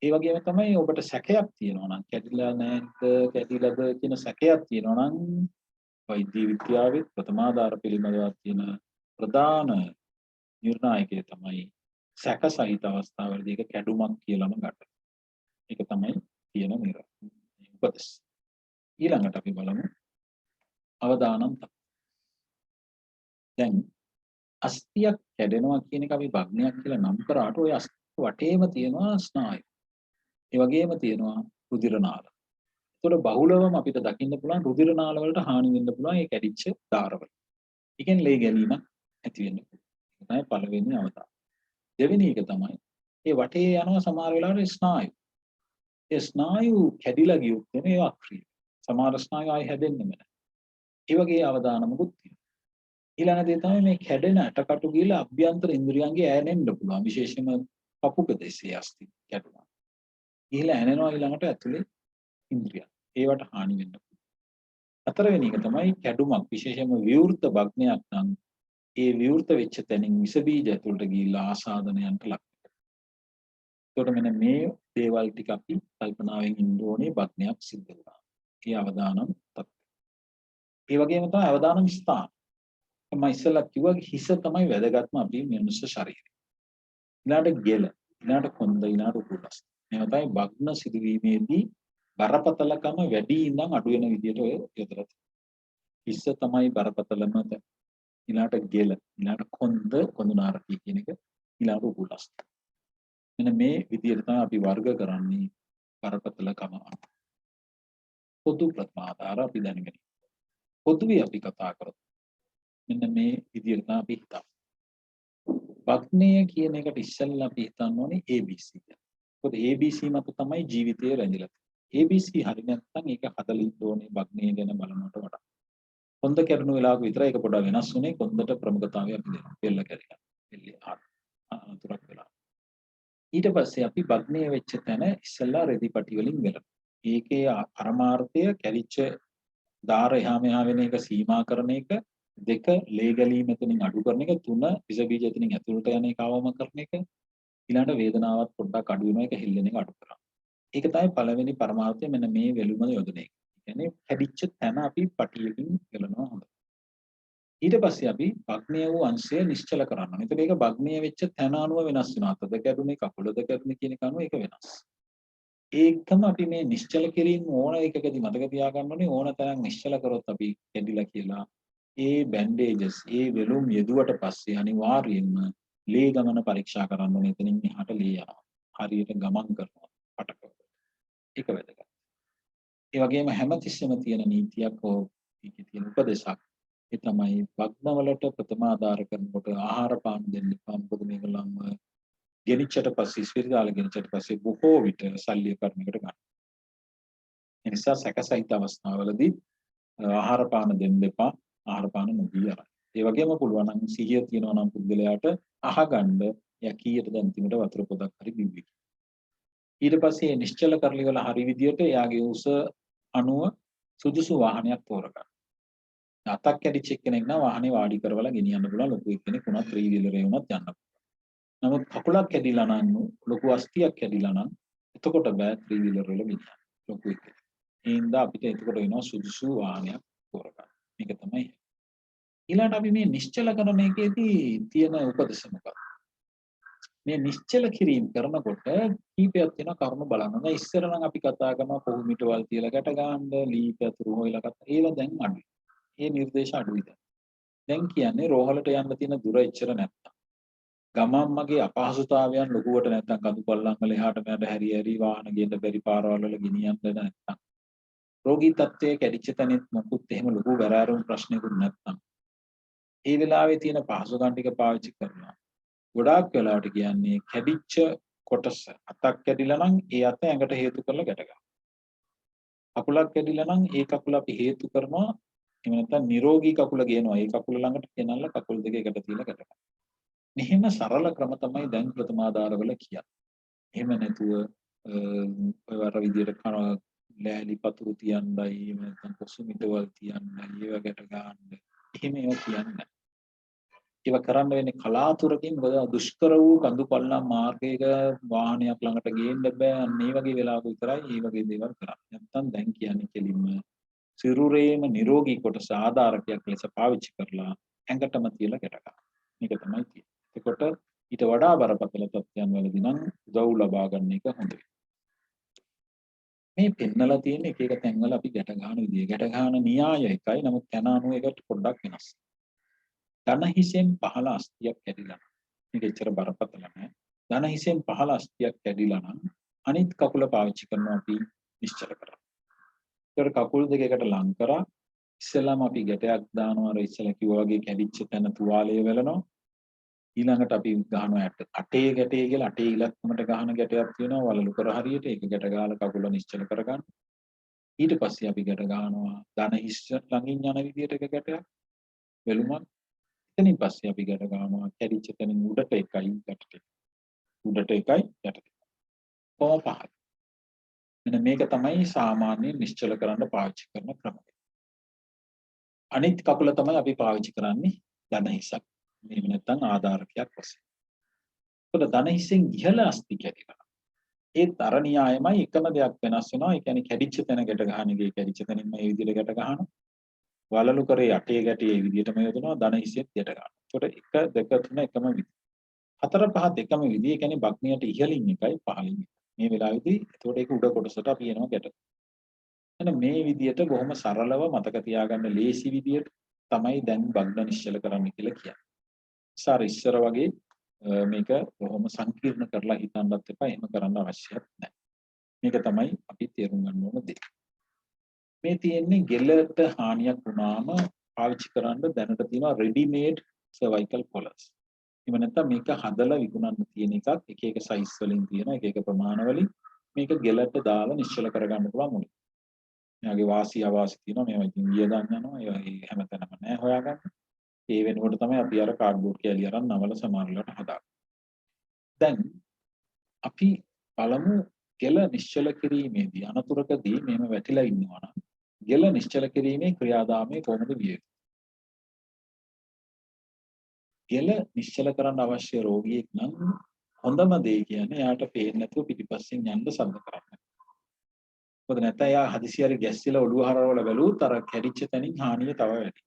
A: ඒ වගේම තමයි ඔබට සැකයක් තියෙනවා නම් කැඩිලා නැද්ද කැඩිලාද කියන සැකයක් තියෙනවා නම් වෛද්‍ය විද්‍යාවේ ප්‍රථමාදාර පිළිබඳව තියෙන ප්‍රධාන නිර්ණායකය තමයි සැක සහිත අවස්ථාවලදී ඒක කැඩුමක් කියලාම ගන්න. ඒක තමයි කියන උපදෙස්. ඊළඟට අපි බලමු අවදානම්. දැන් අස්තියක් කැඩෙනවා කියන එක අපි බග්නයක් කියලා නම් කරාට ඔය අස්තිය වටේම තියෙනවා ස්නායු. ඒ වගේම තියෙනවා රුධිර නාල. ඒතකොට බහුලවම අපිට දකින්න පුළුවන් රුධිර නාල වලට හානි වෙන්න පුළුවන් ඒ කැඩිච්ච දාරවල. ඒ කියන්නේ ලේ ගැලීමක් ඇති වෙන්න පුළුවන්. ඒක තමයි පළවෙනි අවදානම්. දෙවෙනි එක තමයි ඒ වටේ යනවා සමහර වෙලාවට ස්නායු. ඒ ස්නායු කැඩිලා ගියොත් එනේ අක්‍රිය. සමහර ස්නායු ආයි හැදෙන්නෙම නැහැ. ඒ වගේ අවදානමකුත් තියෙනවා. ඊළඟ දේ තමයි මේ කැඩෙන ඇටකටු ගිහලා අභ්‍යන්තර ඉන්ද්‍රියයන්ගේ ඈනෙන්න පුළුවන්. විශේෂයෙන්ම පපු ප්‍රදේශයේ අස්ති කැඩුනා. ඉහළ ඇනෙනවා ඊළඟට ඇතුලේ ඉන්ද්‍රියන්. ඒවට හානි වෙන්න පුළුවන්. හතරවෙනි එක තමයි කැඩුමක් විශේෂයෙන්ම විවෘත භග්නයක් නම් ඒ විවෘත වෙච්ච තැනින් විස බීජ ඇතුළට ගිහිල්ලා ආසාදනයන්ට ලක් වෙනවා. ඒකට මෙන්න මේ දේවල් ටික අපි කල්පනාවෙන් ඉන්න ඕනේ භග්නයක් සිද්ධ වුණා. ඒ අවදානම් තත්ත්වය. ඒ වගේම තමයි අවදානම් ස්ථාන. මම ඉස්සෙල්ලා කිව්වා හිස තමයි වැදගත්ම අපේ මනුෂ්‍ය ශරීරය. ඊළාට ගෙල, ඊළාට කොන්ද, ඊළාට උකුලස්. මේවා තමයි භග්න සිදුවීමේදී බරපතලකම වැඩි ඉඳන් අඩු වෙන විදියට ඔය යොදලා තියෙනවා. හිස තමයි බරපතලම ඊළාට ගෙල, ඊළාට කොන්ද, කොඳුනාරටි කියන එක, ඊළාට උකුලස්. මෙන්න මේ විදියට තමයි අපි වර්ග කරන්නේ බරපතලකම. පොදු ප්‍රමාදාර අපි දැනගන්න. පොදුවේ අපි කතා කරමු. මෙන්න මේ විදියට තමයි අපි හිතන්නේ. භග්නය කියන එකට ඉස්සෙල්ලා අපි හිතන්න ඕනේ ABC එක. මොකද ABC මත තමයි ජීවිතය රැඳිලා තියෙන්නේ. ABC හරි නැත්නම් ඒක හදලා ඉන්න ඕනේ භග්නය ගැන බලනකොට වඩා. කොන්ද කැඩුණු වෙලාවක විතරයි ඒක පොඩ්ඩක් වෙනස් වුනේ. කොන්දට ප්‍රමුඛතාවය අපි දෙනවා. බෙල්ල කැඩිලා. බෙල්ලේ අතුරක් වෙලා. ඊට පස්සේ අපි භග්නය වෙච්ච තැන ඉස්සෙල්ලා රෙදිපටි වලින් වෙලනවා. ඒකේ පරමාර්ථය කැලිච්ච දාර එහා මෙහා වෙන එක සීමා කරන එක, දෙක ලේ ගැලීම එතනින් අඩු කරන එක, තුන විස බීජ එතනින් ඇතුළට යන එක අවම කරන එක, ඊළඟ වේදනාවත් පොඩ්ඩක් අඩු වෙනවා, ඒක හෙල්ලෙන එක අඩු කරනවා. ඒක තමයි පළවෙනි පරමාර්ථය. මෙන්න මේ වෙලුම යොදන එක. කියන්නේ කැඩිච්ච තැන අපි පටියකින් වෙලනවා හොඳ. ඊට පස්සේ අපි භග්නය වූ අංශය නිශ්චල කරන්න ඕනේ. ඒකට ඒක භග්නය වෙච්ච තැන අනුව වෙනස් වෙනවා. අතද කැඩුනේ, කකුලද කැඩුනේ කියන එක අනුව ඒක වෙනස්. ඒකම අපි මේ නිශ්චල කිරීම ඕන එකකදී මතක තියාගන්න ඕනේ. ඕන තරම් නිශ්චල කරොත් අපි කැඩිලා කියලා ඒ බැන්ඩේජස් ඒ වෙලුම් යෙදුවට පස්සේ අනිවාර්යයෙන්ම ලේ ගමන පරීක්ෂා කරන්න ඕනේ. එතනින් එහාට ලේ යනවා. හරියට ගමන් කරනවා පටක. ඒක වැදගත්. ඒ වගේම හැමතිස්සෙම තියෙන නීතියක් හෝ ඒකේ තියෙන උපදේශක් ඒ තමයි භග්නවලට ප්‍රථම ආධාර කරනකොට ආහාර පාන දෙන්න එපා. මොකද මේගොල්ලන්ම ගෙනිච්චට පස්සේ ස්පිරිතාල ගෙනිච්චට පස්සේ බොහෝ විට ශල්‍ය කර්මයකට ගන්න. ඒ නිසා සැකසහිත අවස්ථාවලදී ආහාර පාන දෙන්න එපා. ආහාර පාන නොදී අරන්. ඒ වගේම පුළුවන් නම් සිහිය තියනවා නම් පුද්ගලයාට අහගන්න යා කීයටද අන්තිමට වතුර පොදක් හරි බිව්වේ. ඊට පස්සේ නිශ්චල කරලි වල හරි විදියට එයාගේ උස අණුව සුදුසු වාහනයක් තෝරගන්න. අතක් කැඩිච්ච කෙනෙක් නම් වාහනේ වාඩි කරවලා ගෙනියන්න පුළුවන්. ලොකු කෙනෙක් වුණත් ත්‍රී වීලරේ වුණත් යන්න පුළුවන්. නමුත් කකුලක් කැඩිලා නම් ලොකු අස්තියක් කැඩිලා නම් එතකොට බෑ ත්‍රී වීලර් වල ගෙනියන්න. ලොකු එකක්. ඒ හින්දා අපිට එතකොට වෙනවා සුදුසු වාහනයක් තෝරගන්න. මේක තමයි. ඊළඟට අපි මේ නිශ්චල කරන එකේදී තියෙන උපදෙස් මොකක්ද? මේ නිශ්චල කිරීම කරනකොට කීපයක් තියෙන කරුණු බලන්න. දැන් ඉස්සර නම් අපි කතා කරනවා කොහොම මිටවල් තියලා ගැට ගන්න, ලී පැතුරු හොයලා කතා. ඒවා දැන් අඩුයි. ඒ නිර්දේශ අඩුයි දැන්. දැන් කියන්නේ රෝහලට යන්න තියෙන දුර එච්චර නැත්තම්. ගමන් මගේ අපහසුතාවයන් ලොකුවට නැත්තම් කඳු පල්ලම් වල එහාට මෙහාට හැරි හැරි වාහන ගෙන්න බැරි පාරවල් වල ගෙනියන්න නැත්තම්. රෝගී තත්ත්වයේ කැඩිච්ච තැනෙත් මොකුත් එහෙම ලොකු වැරෑරුම් ප්‍රශ්නයකුත් නැත්තම්. ඒ වෙලාවේ තියෙන පහසුකම් ටික පාවිච්චි කරනවා. ගොඩාක් වෙලාවට කියන්නේ කැඩිච්ච කොටස අතක් කැඩිලා නම් ඒ අත ඇඟට හේතු කරලා ගැට ගන්නවා. කකුලක් කැඩිලා නම් ඒ කකුල අපි හේතු කරනවා. එහෙම නැත්නම් නිරෝගී කකුල ගේනවා. ඒ කකුල ළඟට ගෙනල්ලා කකුල් දෙක එකට තියලා ගැට ගන්නවා. මෙහෙම සරල ක්‍රම තමයි දැන් ප්‍රථමාධාරවල කියන්නේ. එහෙම නැතුව ඔය වර විදියට ලෑලි පතුරු තියන්නයි එහෙම නැත්නම් කොසුමිටවල් තියන්නයි ඒව ගැට ගන්න. එහෙම ඒවා කියන්නේ. ඒව කරන්න වෙන්නේ කලාතුරකින් දුෂ්කර වූ කඳු පල්ලම් මාර්ගයක වාහනයක් ළඟට ගේන්න බෑ. අන්න ඒ වගේ වෙලාවක විතරයි මේ වගේ දේවල් කරන්නේ. නැත්නම් දැන් කියන්නේ කෙලින්ම සිරුරේම නිරෝගී කොටස ආධාරකයක් ලෙස පාවිච්චි කරලා ඇඟටම තියලා ගැට ගන්න. මේක තමයි තියෙන්නේ. එතකොට ඊට වඩා බරපතල තත්ත්වයන් වලදී නම් උදව් ලබා ගන්න එක හොඳයි. මේ පෙන්නලා තියෙන එක එක තැන්වල අපි ගැට ගන්න විදිය. ගැට ගන්න න්‍යාය එකයි. නමුත් යන අනුව එකට පොඩ්ඩක් වෙනස්. ධන හිසෙන් පහළ අස්තියක් කැඩිලා. මේක එච්චර බරපතල නෑ. ධන හිසෙන් පහළ අස්තියක් කැඩිලා නම් අනිත් කකුල පාවිච්චි කරනවා අපි නිශ්චල කරලා. ඒතර කකුල් දෙක එකට ලං කරා ඉස්සෙල්ලාම අපි ගැටයක් දානවා අර ඉස්සෙල්ලා කිව්වා වගේ කැඩිච්ච තැන තුවාලය වෙලනවා. ඊළඟට අපි ගහනවා අටේ ගැටේ කියලා අටේ ඉලක්කමට ගහන ගැටයක් තියෙනවා වලලු කර හරියට ඒක ගැට ගහලා කකුල නිශ්චල කරගන්න. ඊට පස්සේ අපි ගැට ගන්නවා ධන හිස් ළඟින් යන විදියට එක ගැටයක් වෙලුමක්. එතනින් පස්සේ අපි ගැට ගන්නවා කැඩිච්ච තැනින් උඩට එකයි යටට. උඩට එකයි යටට. කොහොම පහයි. මෙන්න මේක තමයි සාමාන්‍ය නිශ්චල කරන්න පාවිච්චි කරන ක්‍රමය. අනිත් කකුල තමයි අපි පාවිච්චි කරන්නේ ධන හිසක්. මේව නැත්තම් ආධාරකයක් වශයෙන්. ඒකට ධන හිසෙන් ඉහළ අස්ති කැඩිලා. ඒ තර න්‍යායමයි එකම දෙයක් වෙනස් වෙනවා. ඒ කියන්නේ කැඩිච්ච තැන ගැට ගන්න එකේ කැඩිච්ච තැනින්ම මේ විදිහට ගැට ගන්නවා. වලලු කරේ යටේ ගැටේ මේ විදිහටම යොදනවා. ධන හිසෙත් ගැට ගන්නවා. ඒකට 1 2 3 එකම විදිහ. 4 5 දෙකම විදිහ. ඒ කියන්නේ බක්මියට ඉහළින් එකයි පහළින් එකයි. මේ වෙලාවේදී ඒකට ඒක උඩ කොටසට අපි එනවා ගැට. එන මේ විදිහට බොහොම සරලව මතක තියාගන්න ලේසි විදිහට තමයි දැන් බග්න නිශ්චල කරන්න කියලා කියන්නේ. සාර ඉස්සර වගේ මේක බොහොම සංකීර්ණ කරලා හිතන්නත් එපා. එහෙම කරන්න අවශ්‍යත් නැහැ. මේක තමයි අපි තේරුම් ගන්න ඕන දේ. මේ තියෙන්නේ ගෙලට හානියක් වුණාම පාවිච්චි කරන්න දැනට තියෙනවා රෙඩිමේඩ් සර්වයිකල් කොලර්ස්. එහෙම නැත්නම් මේක හදලා විකුණන්න තියෙන එකක් එක එක සයිස් වලින් තියෙන එක එක ප්‍රමාණ වලින් මේක ගෙලට දාලා නිශ්චල කරගන්න පුළුවන් මුලින්. මෙයාගේ වාසි අවාසි තියෙනවා මේවා ඉතින් වියදම් යනවා ඒවා හැමතැනම නෑ හොයාගන්න. ඒ වෙනුවට තමයි අපි අර කාඩ්බෝඩ් කෑලි අරන් නවල සමානලට හදාගන්නේ. දැන් අපි බලමු ගෙල නිශ්චල කිරීමේදී අනතුරකදී මෙහෙම වැටිලා ඉන්නවා නම් ගෙල නිශ්චල කිරීමේ ක්‍රියාදාමය කොහොමද විය යුතු? ගෙල නිශ්චල කරන්න අවශ්‍ය රෝගියෙක් නම් හොඳම දේ කියන්නේ එයාට පේන්නේ නැතුව පිටිපස්සෙන් යන්න සද්ද කරන්න. මොකද නැත්නම් එයා හදිසියෙ හරි ගැස්සිලා ඔළුව හරවල බැලුවොත් අර කැඩිච්ච තැනින් හානිය තව වැඩි.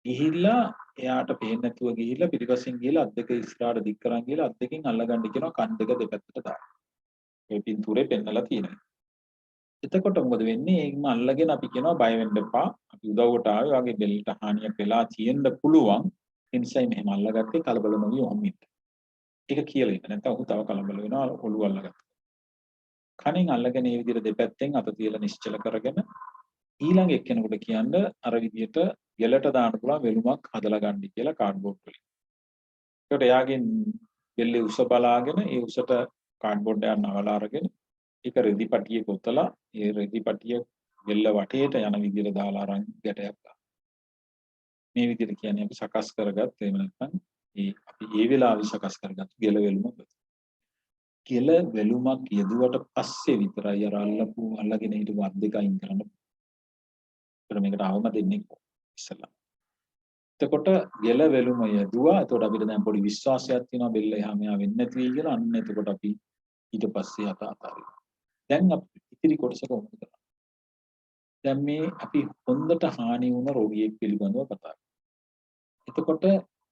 A: ගිහිල්ලා එයාට පේන්නේ නැතුව ගිහිල්ලා පිටිපස්සෙන් ගිහිල්ලා අත් දෙක ඉස්සරහට දික් කරන් ගිහිල්ලා අත් දෙකෙන් අල්ලගන්න කියනවා කන් දෙක දෙපැත්තට දාන්න. ඒ පින්තූරේ පෙන්නලා තියෙනවා. එතකොට මොකද වෙන්නේ? ඒකම අල්ලගෙන අපි කියනවා බය වෙන්න එපා. අපි උදව්වට ආවේ වගේ බෙල්ලට හානියක් වෙලා තියෙන්න පුළුවන්. ඒ නිසා මෙහෙම අල්ලගත්තේ කලබල නොවි ඔහොම ඉන්න. ඒක කියලා ඉන්න. නැත්නම් ඔහු තව කලබල වෙනවා ඔළුව අල්ලගත්තා. කණෙන් අල්ලගෙන මේ විදිහට දෙපැත්තෙන් අත තියලා නිශ්චල කරගෙන ඊළඟ එක්කෙනෙකුට කියන්න අර විදිහට ගෙලට දාන්න පුළුවන් වෙලුමක් හදලා ගන්න කියලා කාඩ්බෝඩ් වලින්. ඒකට එයාගෙන් බෙල්ලේ උස බලාගෙන ඒ උසට කාඩ්බෝඩ් එකක් නවලා අරගෙන ඒක රෙදි පටියේ කොතලා ඒ රෙදි පටිය බෙල්ල වටේට යන විදිහට දාලා අරන් ගැටයක් ගන්න. මේ විදිහට කියන්නේ අපි සකස් කරගත් එහෙම නැත්නම් අපි ඒ වෙලාවේ සකස් කරගත් ගෙල වෙලුමක්. ගෙල වෙලුමක් යෙදුවට පස්සේ විතරයි අර අල්ලගෙන හිටපු අත් දෙක අයින් කරන්න. ඒකට මේකට අවම දෙන්නේ ඉස්සලා. එතකොට ගෙල වෙලුම යෙදුවා. එතකොට අපිට දැන් පොඩි විශ්වාසයක් තියෙනවා බෙල්ල එහා මෙහා වෙන්නේ නැති වෙයි කියලා. අන්න එතකොට අපි ඊට පස්සේ අතාරිනවා. දැන් අපි ඉතිරි කොටස කොහොමද කරන්නේ? දැන් මේ අපි හොඳට හානි වුණ රෝගියෙක් පිළිබඳව කතා කරමු. එතකොට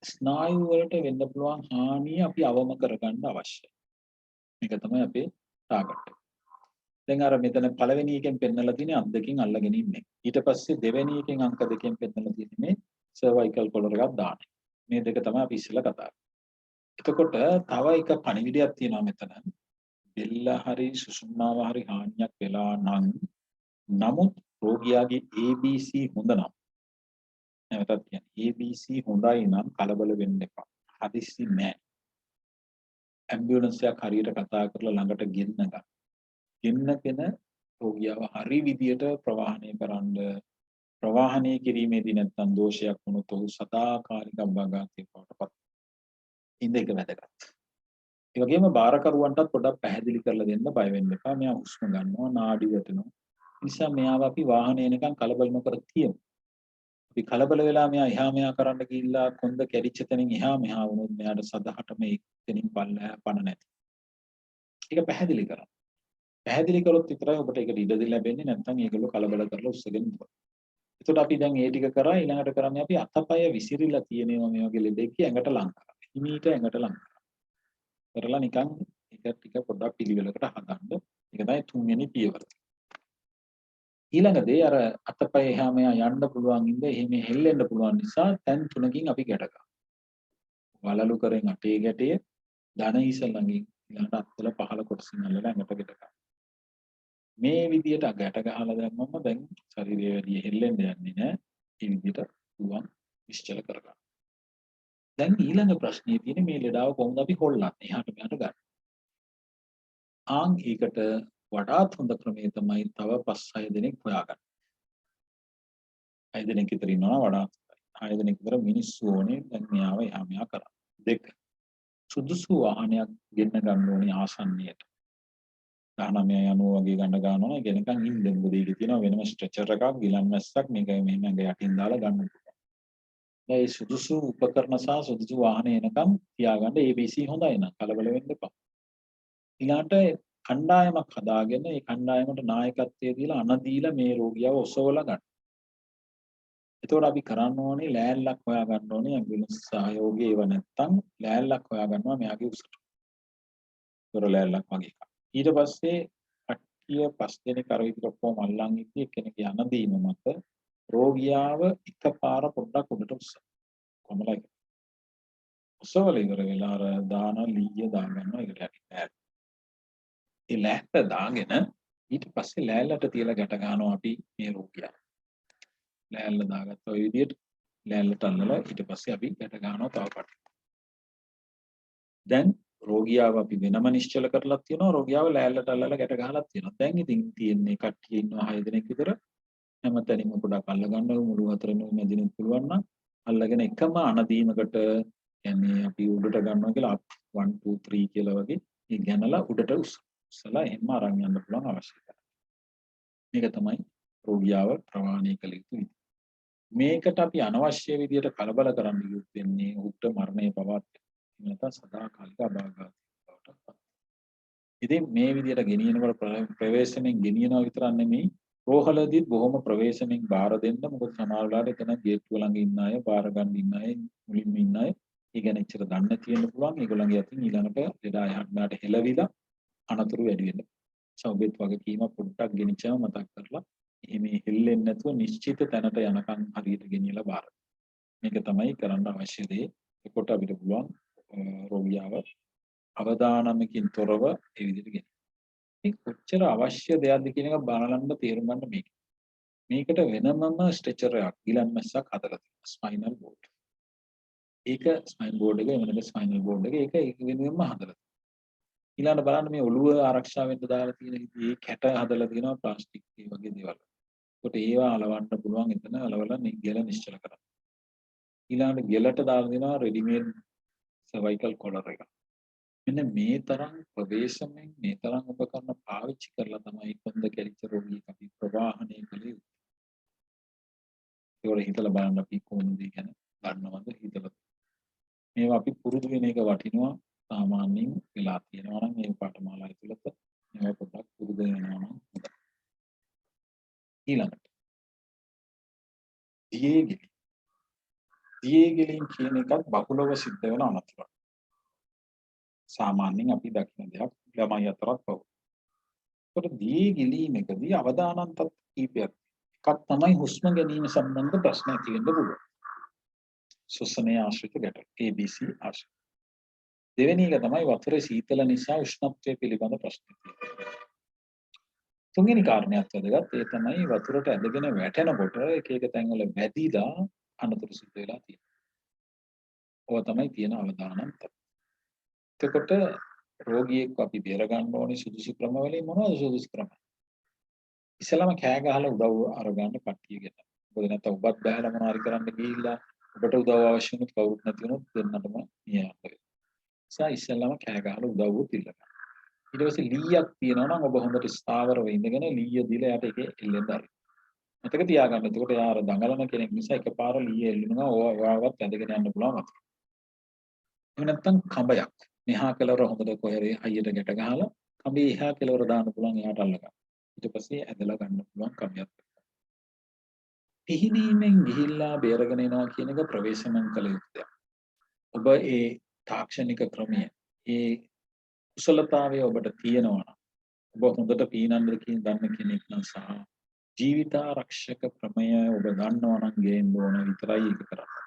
A: ස්නායු වලට වෙන්න පුළුවන් හානිය අපි අවම කරගන්න අවශ්‍යයි. මේක තමයි අපේ ටාගට් එක. දැන් අර මෙතන පළවෙනි එකෙන් පෙන්නලා තියෙන්නේ අත් දෙකෙන් අල්ලගෙන ඉන්නේ. ඊට පස්සේ දෙවෙනි එකෙන් අංක දෙකෙන් පෙන්නලා තියෙන්නේ සර්වයිකල් කොලර් එකක් දාන. මේ දෙක තමයි අපි ඉස්සෙල්ලා කතා කරන්නේ. එතකොට තව එක පණිවිඩයක් තියෙනවා මෙතන. බෙල්ල හරි සුසුම්නාව හරි හානියක් වෙලා නම් නමුත් රෝගියාගේ ABC හොඳ නම් නැවතත් කියන්නේ ABC හොඳයි නම් කලබල වෙන්න එපා. හදිස්සි නෑ. ඇම්බියුලන්ස් එකක් හරියට කතා කරලා ළඟට ගෙන්න ගන්න. ගෙන්නගෙන රෝගියාව හරි විදියට ප්‍රවාහනය කරන්න ප්‍රවාහනය කිරීමේදී නැත්නම් දෝෂයක් වුණොත් ඔහු සදාකාලික අභාගතයකට පත්. ඉන්න එක වැදගත්. ඒ වගේම බාරකරුවන්ටත් පොඩ්ඩක් පැහැදිලි කරලා දෙන්න බය වෙන්න එපා. මෙයා හුස්ම ගන්නවා, නාඩි වැටෙනවා. නිසා මෙයාව අපි වාහනේ එනකන් කලබල නොකර තියමු. අපි කලබල වෙලා මෙයා එහා මෙහා කරන්න ගිහිල්ලා කොන්ද කැඩිච්ච තැනින් එහා මෙහා වුණොත් මෙයාට සදහටම එතනින් පණ නැති. ඒක පැහැදිලි කරන්න. පැහැදිලි කරොත් විතරයි ඔබට ඒකට ඉඩ ලැබෙන්නේ. නැත්නම් ඒගොල්ලෝ කලබල කරලා උස්සගෙන යනවා. එතකොට අපි දැන් ඒ ටික කරා ඊළඟට කරන්නේ අපි අතපය විසිරිලා තියෙනවා මේ වගේ ලෙඩෙක් ඇඟට ලං කරා. හිමීට ඇඟට ලං කරා. කරලා නිකන් එක ටික පොඩ්ඩක් පිළිවෙලකට හදන්න. ඒක තමයි තුන්වෙනි පියවර. ඊළඟ දේ අර අතපය එහා මෙහා යන්න පුළුවන් ඉඳ එහෙම හෙල්ලෙන්න පුළුවන් නිසා තැන් තුනකින් අපි ගැට ගන්නවා. වලලු කරෙන් අටේ ගැටය, ධන හිස ළඟින් ඊළඟට අත්වල පහළ කොටසින් අල්ලලා ඇඟට ගැට ගන්නවා. මේ විදියට ගැට ගහලා දැම්මම දැන් ශරීරය වැඩි හෙල්ලෙන්න යන්නේ නැහැ. මේ විදියට පුළුවන් නිශ්චල කරගන්න. දැන් ඊළඟ ප්‍රශ්නේ තියෙන්නේ මේ ලෙඩාව කොහොමද අපි හොල්ලන්නේ? එහාට මෙහාට ගන්න. ඒකට වඩාත් හොඳ ක්‍රමය තමයි තව 5-6 දෙනෙක් හොයාගන්න. 6 දෙනෙක් විතර ඉන්නවා වඩාත් හොඳයි. 6 දෙනෙක් විතර මිනිස්සු ඕනේ දැන් මෙයාව එහා මෙහා කරන්න. 2 සුදුසු වාහනයක් ගෙන්න ගන්න ඕනේ ආසන්නයට. 1990 වගේ ගන්න ගන්නවා. ඒක නිකන් ඉන්න මොකද ඒකේ තියෙනවා වෙනම ස්ට්‍රෙචර් එකක් ගිලන් මැස්සක් මේක මෙහෙම ඇඟ යටින් දාලා ගන්න පුළුවන්. ඒ සුදුසු උපකරණ සහ සුදුසු වාහන එනකම් තියාගන්න ABC හොඳයි නම් කලබල වෙන්න එපා. ඊළාට කණ්ඩායමක් හදාගෙන ඒ කණ්ඩායමට නායකත්වය දීලා අණ දීලා මේ රෝගියාව ඔසවලා ගන්න. එතකොට අපි කරන්න ඕනේ ලෑල්ලක් හොයා ගන්න ඕනේ ඇම්බියුලන්ස් සහයෝගය ඒව නැත්තම් ලෑල්ලක් හොයා ගන්නවා මෙයාගේ උසට. දොර ලෑල්ලක් වගේ එකක්. ඊට පස්සේ කට්ටිය පස් දෙනෙක් අර විදිහට ඔක්කොම අල්ලන් ඉද්දි එක්කෙනෙක් යන දීම මත රෝගියාව එකපාර පොඩ්ඩක් උඩට උස්සන. කොහමද? උසවල ඉවර වෙලා අර දාන ලීය දාගන්නවා ඒකට යටින්. ඒ ලෑල්ල දාගෙන ඊට පස්සේ ලෑල්ලට තියලා ගැට ගන්නවා අපි මේ රෝගියා. ලෑල්ල දාගත්ත ඔය විදිහට ලෑල්ලට අල්ලලා ඊට පස්සේ අපි ගැට ගන්නවා තව කට්ටිය. දැන් රෝගියාව අපි වෙනම නිශ්චල කරලා තියෙනවා රෝගියාව ලෑල්ලට අල්ලලා ගැට ගහලා තියෙනවා. දැන් ඉතින් තියෙන්නේ කට්ටිය ඉන්නවා 6 දෙනෙක් විතර. හැමතැනින්ම පොඩක් අල්ල ගන්න මුළු හතරෙම මැදිනුත් පුළුවන් නම් අල්ලගෙන එකම අනදීමකට කියන්නේ අපි උඩට ගන්නවා කියලා 1 2 3 කියලා වගේ ඒ ගැනලා උඩට උස්සලා එහෙම අරන් යන්න පුළුවන් අවශ්‍යතාවය. මේක තමයි රෝගියාව ප්‍රවාහණය කළ යුතු විදිහ. මේකට අපි අනවශ්‍ය විදිහට කලබල කරන්න යුත් වෙන්නේ උට මරණය පවත් නැත්නම් සදාකාලික අභාගාතී බවට පත්. ඉතින් මේ විදිහට ගෙනියනකොට ප්‍රවේශමෙන් ගෙනියනවා විතරක් නෙමෙයි රෝහලදීත් බොහොම ප්‍රවේශමෙන් බාර දෙන්න මොකද සමහර වෙලාවට එතන ගේට්ටුව ළඟ ඉන්න අය බාර ගන්න ඉන්න අය මුලින්ම ඉන්න අය ඒ ගැන ඉච්චර දන්නේ නැති වෙන්න පුළුවන් ඒගොල්ලන්ගේ අතින් ඊළඟට ලෙඩා යහට හෙලවිලා අනතුරු වැඩි වෙන්න. සෞභේත් වගකීම පොඩ්ඩක් ගෙනිච්චම මතක් කරලා මේ හෙල්ලෙන්නේ නැතුව නිශ්චිත තැනට යනකම් හරියට ගෙනියලා බාර. මේක තමයි කරන්න අවශ්‍ය දේ. ඒකට අපිට පුළුවන් රෝගියාව අවදානමකින් තොරව ඒ විදිහට ගෙනියන්න. මේ කොච්චර අවශ්‍ය දෙයක්ද කියන එක බලන්න තේරුම් ගන්න මේක. මේකට වෙනමම ස්ට්‍රෙචර් එකක් ගිලන් මැස්සක් හදලා තියෙනවා ස්පයිනල් බෝඩ්. ඒක ස්පයින් බෝඩ් එක එමෙන්න ස්පයිනල් බෝඩ් එක ඒක වෙනුවෙන්ම හදලා. ඊළඟට බලන්න මේ ඔළුව ආරක්ෂා වෙන්න දාලා තියෙන මේ කැට හදලා තියෙනවා ප්ලාස්ටික් ඒ වගේ දේවල්. ඒකට ඒවා අලවන්න පුළුවන් එතන අලවලා ගෙල නිශ්චල කරන්න. ඊළඟට ගෙලට දාලා දෙනවා රෙඩිමේඩ් සර්වයිකල් කොලර් එක. මෙන්න මේ තරම් ප්‍රවේශමෙන් මේ තරම් උපකරණ පාවිච්චි කරලා තමයි කොන්ද කැලිච්ච රෝගියෙක් අපි ප්‍රවාහනය කළේ. ඒවල හිතලා බලන්න අපි කොහොමද ගැන ගන්නවද හිතලා. මේවා අපි පුරුදු වෙන එක වටිනවා සාමාන්‍යයෙන් වෙලා තියෙනවා නම් මේ පාඨමාලා ඇතුළත මේවා පොඩ්ඩක් පුරුදු වෙනවා නම් හොඳයි. ඊළඟට දියේගිලීම් කියන එකත් බහුලව සිද්ධ වෙන අනතුරක්. සාමාන්‍යයෙන් අපි දකින දෙයක් ළමයි අතරත් පව්. ඒකට දියේගිලීමකදී අවදානම් තත් කීපයක්. එකක් තමයි හුස්ම ගැනීම සම්බන්ධ ප්‍රශ්න ඇති වෙන්න පුළුවන්. ශ්වසනය ආශ්‍රිත ගැටලු ABC ආශ්‍රිත. දෙවෙනි එක තමයි වතුරේ සීතල නිසා උෂ්ණත්වය පිළිබඳ ප්‍රශ්න තියෙනවා. තුන්වෙනි කාරණයක් වැදගත් ඒ තමයි වතුරට ඇදගෙන වැටෙනකොට එක එක තැන්වල වැදිලා අනතුරු සිද්ධ වෙලා තියෙනවා. ඔය තමයි තියෙන අවදානම් තත්. එතකොට රෝගියෙක් අපි බේර ගන්න ඕනේ සුදුසු ක්‍රමවලින් මොනවද සුදුසු ක්‍රම? ඉස්සෙල්ලාම කෑ ගහලා උදව් අරගන්න කට්ටියගෙන. මොකද නැත්නම් ඔබත් බහැලා මොනවාරි කරන්න ගිහිල්ලා ඔබට උදව් අවශ්‍ය වුණොත් කවුරුත් නැති වුණොත් දෙන්නටම නියම වෙනවා. ඉස්සෙල්ලාම කෑ ගහලා උදව්ව තිල්ල ගන්න. ඊට පස්සේ ලීයක් තියෙනවා නම් ඔබ හොඳට ස්ථාවරව ඉඳගෙන ලීය දීලා යට එක එල්ලෙන්න ආරයි. මතක තියාගන්න. එතකොට යා අර දඟලන කෙනෙක් නිසා එකපාර ලීය එල්ලුනවා ඔයාවත් ඇදගෙන යන්න පුළුවන් වතුර. එහෙම නැත්නම් කඹයක්. මෙහා කෙලවර හොඳට කොහෙරේ හයියට ගැට ගහලා කඹේ එහා කෙලවර දාන්න පුළුවන් එයාට අල්ල ගන්න. ඊට පස්සේ ඇදලා ගන්න පුළුවන් කඹයක්. පිහිනීමෙන් ගිහිල්ලා බේරගෙන එනවා කියන එක ප්‍රවේශමෙන් කළ යුතුයි. ඔබ ඒ තාක්ෂණික ක්‍රමය ඒ කුසලතාවය ඔබට තියෙනවා නම් ඔබ හොඳට පීනන්න කියන දන්න කෙනෙක් නම් සහ ජීවිතාරක්ෂක ක්‍රමය ඔබ දන්නවා නම් ගේන්න ඕන විතරයි ඒක කරන්නේ.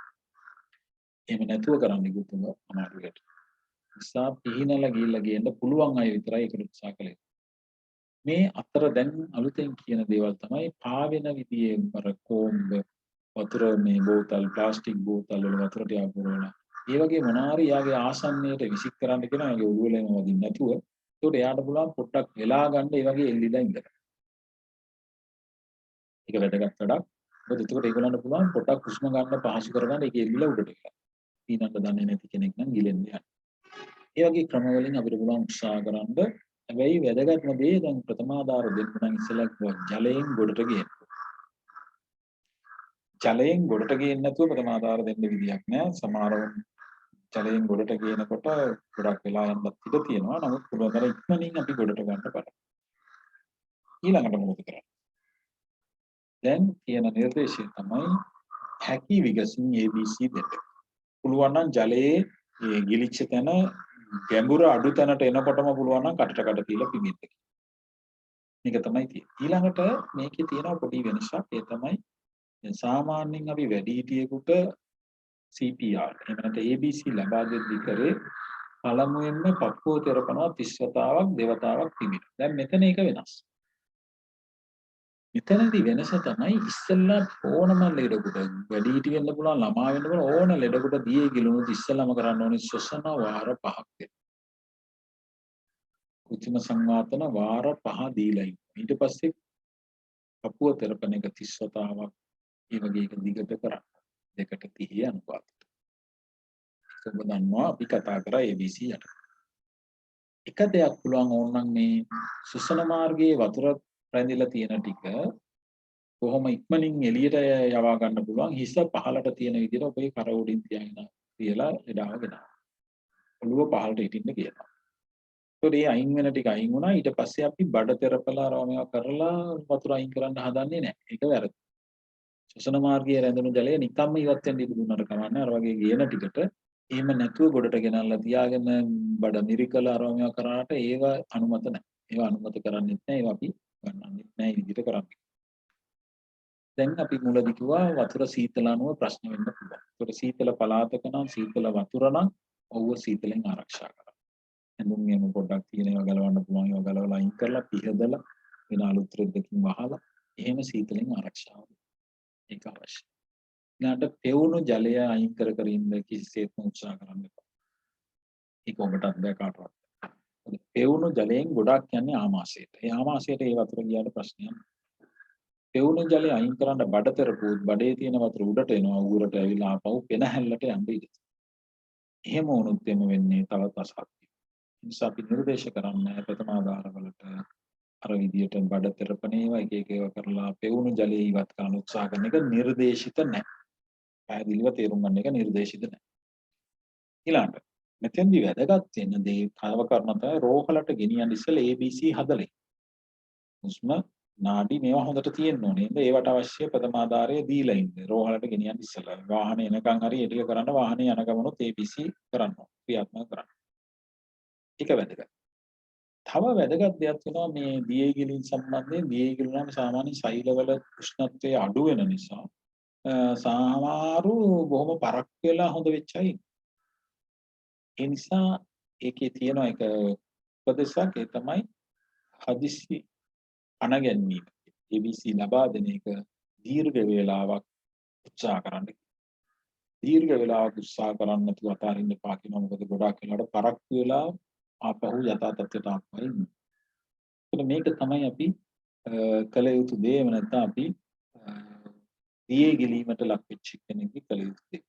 A: එහෙම නැතුව කරන්නේ ගුතුම අමාරුවට. නිසා පිහිනලා ගිහිල්ලා ගේන්න පුළුවන් අය විතරයි ඒකට උත්සාහ කළේ. මේ අතර දැන් අලුතෙන් කියන දේවල් තමයි පාවෙන විදිහේ අර කොම්බ වතුර මේ බෝතල් ප්ලාස්ටික් බෝතල් වල වතුර ටිකක් පුරවලා ඒ වගේ මොනාරි යාගේ ආසන්නයට විසික් කරන්න කියන යාගේ ඔළුවලම වදින්න නැතුව ඒකට එයාට පුළුවන් පොට්ටක් වෙලා ගන්න ඒ වගේ එල්ලිලා ඉඳලා. ඒක වැදගත් වැඩක්. මොකද ඒකට ඒගොල්ලන්ට පුළුවන් පොට්ටක් හුස්ම ගන්න පහසු කරගන්න ඒක එල්ලිලා උඩට ගියා. ඊනන්ට දන්නේ නැති කෙනෙක් නම් ගිලෙන්නේ නැහැ. ඒ වගේ ක්‍රම වලින් අපිට පුළුවන් උත්සාහ කරන්න හැබැයි වැදගත්ම දේ දැන් ප්‍රථමාදාර දෙන්න නම් ඉස්සෙල්ලා ජලයෙන් ගොඩට ගේන්න. ජලයෙන් ගොඩට ගේන්න නැතුව ප්‍රථමාදාර දෙන්න විදියක් නෑ. සමහරවල් ජලයෙන් ගොඩට ගේනකොට ගොඩක් වෙලා යන්නත් ඉඩ තියෙනවා. නමුත් පුළුවන් තරම් ඉක්මනින් අපි ගොඩට ගන්න බලන්න. ඊළඟට මොකද කරන්නේ? දැන් තියෙන නිර්දේශය තමයි හැකි විගසින් ABC දෙන්න. පුළුවන් නම් ජලයේ මේ ගිලිච්ච තැන ගැඹුර අඩු තැනට එනකොටම පුළුවන් නම් කටට කඩ තියලා පිඹින්න. මේක තමයි තියෙන්නේ. ඊළඟට මේකේ තියෙන පොඩි වෙනසක් ඒ තමයි සාමාන්‍යයෙන් අපි වැඩිහිටියෙකුට CPR එහෙම නැත්නම් ABC ලබා දෙද්දී කරේ පළමුවෙන්ම පපුව තෙරපනවා 30 වතාවක් දෙවතාවක් පිඹින. දැන් මෙතන ඒක වෙනස්. මෙතනදී වෙනස තමයි ඉස්සෙල්ලා ඕනම ලෙඩකට වැඩිහිටි වෙන්න පුළුවන් ළමා වෙන්න පුළුවන් ඕන ලෙඩකට දියේ ගිලුණු ඉස්සෙල්ලාම කරන්න ඕනේ ශ්වසන වාර 5ක් දෙන්න. කෘත්‍රිම සංවාතන වාර 5 දීලා ඊට පස්සේ පපුව තෙරපන එක 30 වතාවක් ඒ වගේ එක දිගට කරන්න. දෙකට 30 අනුපාතයට. ඒක ඔබ දන්නවා අපි කතා කරා ABC යට. එක දෙයක් පුළුවන් ඕනනම් මේ ශ්වසන මාර්ගයේ වතුර රැඳිලා තියෙන ටික කොහොම ඉක්මනින් එළියට යවා ගන්න පුළුවන් හිස පහලට තියෙන විදිහට ඔබේ කර උඩින් තියාගෙන තියලා එඩාව ගෙනවා. ඔළුව පහලට හිටින්න කියනවා. ඒකෝ ඒ අයින් වෙන ටික අයින් වුණා ඊට පස්සේ අපි බඩ තෙරපලා රෝමයා කරලා වතුර අයින් කරන්න හදන්නේ නැහැ. ඒක වැරදි. ශ්වසන මාර්ගයේ රැඳුණු ජලය නිකම්ම ඉවත් වෙන්න ඉඩ දුන්නට කමන්නේ අර වගේ ගේන ටිකට එහෙම නැතුව ගොඩට ගෙනල්ලා තියාගෙන බඩ මිරිකලා රෝමයා කරාට ඒව අනුමත නැහැ. ඒව අනුමත කරන්නේත් නැහැ. ඒව අපි ගන්නන්නෙත් නැහැ විදිහට කරන්නේ. දැන් අපි මුලදී කිව්වා වතුර සීතල අනුව ප්‍රශ්න වෙන්න පුළුවන්. ඒකට සීතල පළාතක නම් සීතල වතුර නම් ඔව්ව සීතලෙන් ආරක්ෂා කරන්න. එඳුන් එහෙම පොඩ්ඩක් තියෙන ඒවා ගලවන්න පුළුවන් ඒවා ගලවලා අයින් කරලා පිහදලා වෙන අලුත් රෙද්දකින් වහලා එහෙම සීතලෙන් ආරක්ෂා වෙන්න. ඒක අවශ්‍යයි. ඊළඟට පෙවුණු ජලය අයින් කර කර ඉන්න කිසිසේත්ම උත්සාහ කරන්න එපා. ඒක ඔබටත් බෑ කාටවත්. පෙවුණු ජලයෙන් ගොඩක් යන්නේ ආමාශයට. ඒ ආමාශයට ඒ වතුර ගියාට ප්‍රශ්නයක් නෑ. පෙවුණු ජලය අයින් කරන්න බඩ තෙරපුවොත් බඩේ තියෙන වතුර උඩට එනවා ඌරට ඇවිල්ලා ආපහු පෙනහැල්ලට යන්න ඉඩ තියෙනවා. එහෙම වුණොත් එම වෙන්නේ තවත් අසාධ්‍යයි. ඒ නිසා අපි නිර්දේශ කරන්නේ ප්‍රථමාදාරවලට අර විදියට බඩ තෙරපන ඒවා එක එක ඒවා කරලා පෙවුණු ජලය ඉවත් කරන්න උත්සාහ කරන එක නිර්දේශිත නැහැ. පැහැදිලිව තේරුම් ගන්න එක නිර්දේශිත නැහැ. ඊළඟට මෙතෙන්දි වැදගත් වෙන දේ කව කරන තමයි රෝහලට ගෙනියන්න ඉස්සෙල්ලා ABC හදලා. හුස්ම නාඩි මේවා හොඳට තියෙන්න ඕනේ. ඒවට අවශ්‍ය ප්‍රථමාධාරය දීලා ඉන්න. රෝහලට ගෙනියන්න ඉස්සෙල්ලා. වාහනේ එනකන් හරි ඒ ටික කරන්න වාහනේ යන ගමනොත් ABC කරන්න ඕනේ. ක්‍රියාත්මක කරන්න. ඒක වැදගත්. තව වැදගත් දෙයක් වෙනවා මේ දියේ ගිලීම් සම්බන්ධයෙන්. දියේ ගිලුනම සාමාන්‍ය සෛලවල උෂ්ණත්වය අඩු වෙන නිසා සමහරු බොහොම පරක් වෙලා හොඳ වෙච්ච අය. ඒ නිසා ඒකේ තියෙන එක උපදේශයක් ඒ තමයි හදිසි අනගැන්වීම. ABC ලබා දෙන එක දීර්ඝ වේලාවක් උත්සාහ කරන්න. දීර්ඝ වේලාවක් උත්සාහ කරන්න නැතුව අතාරින්න එපා කියනවා. මොකද ගොඩාක් වෙලාවට පරක්කු වෙලා ආපහු යථා තත්ත්වයට ආපහු එන්නේ. මේක තමයි අපි කළ යුතු දේ. එහෙම නැත්නම් අපි දියේ ගිලීමට ලක් වෙච්ච කෙනෙක්ගේ කළ යුතු දේ.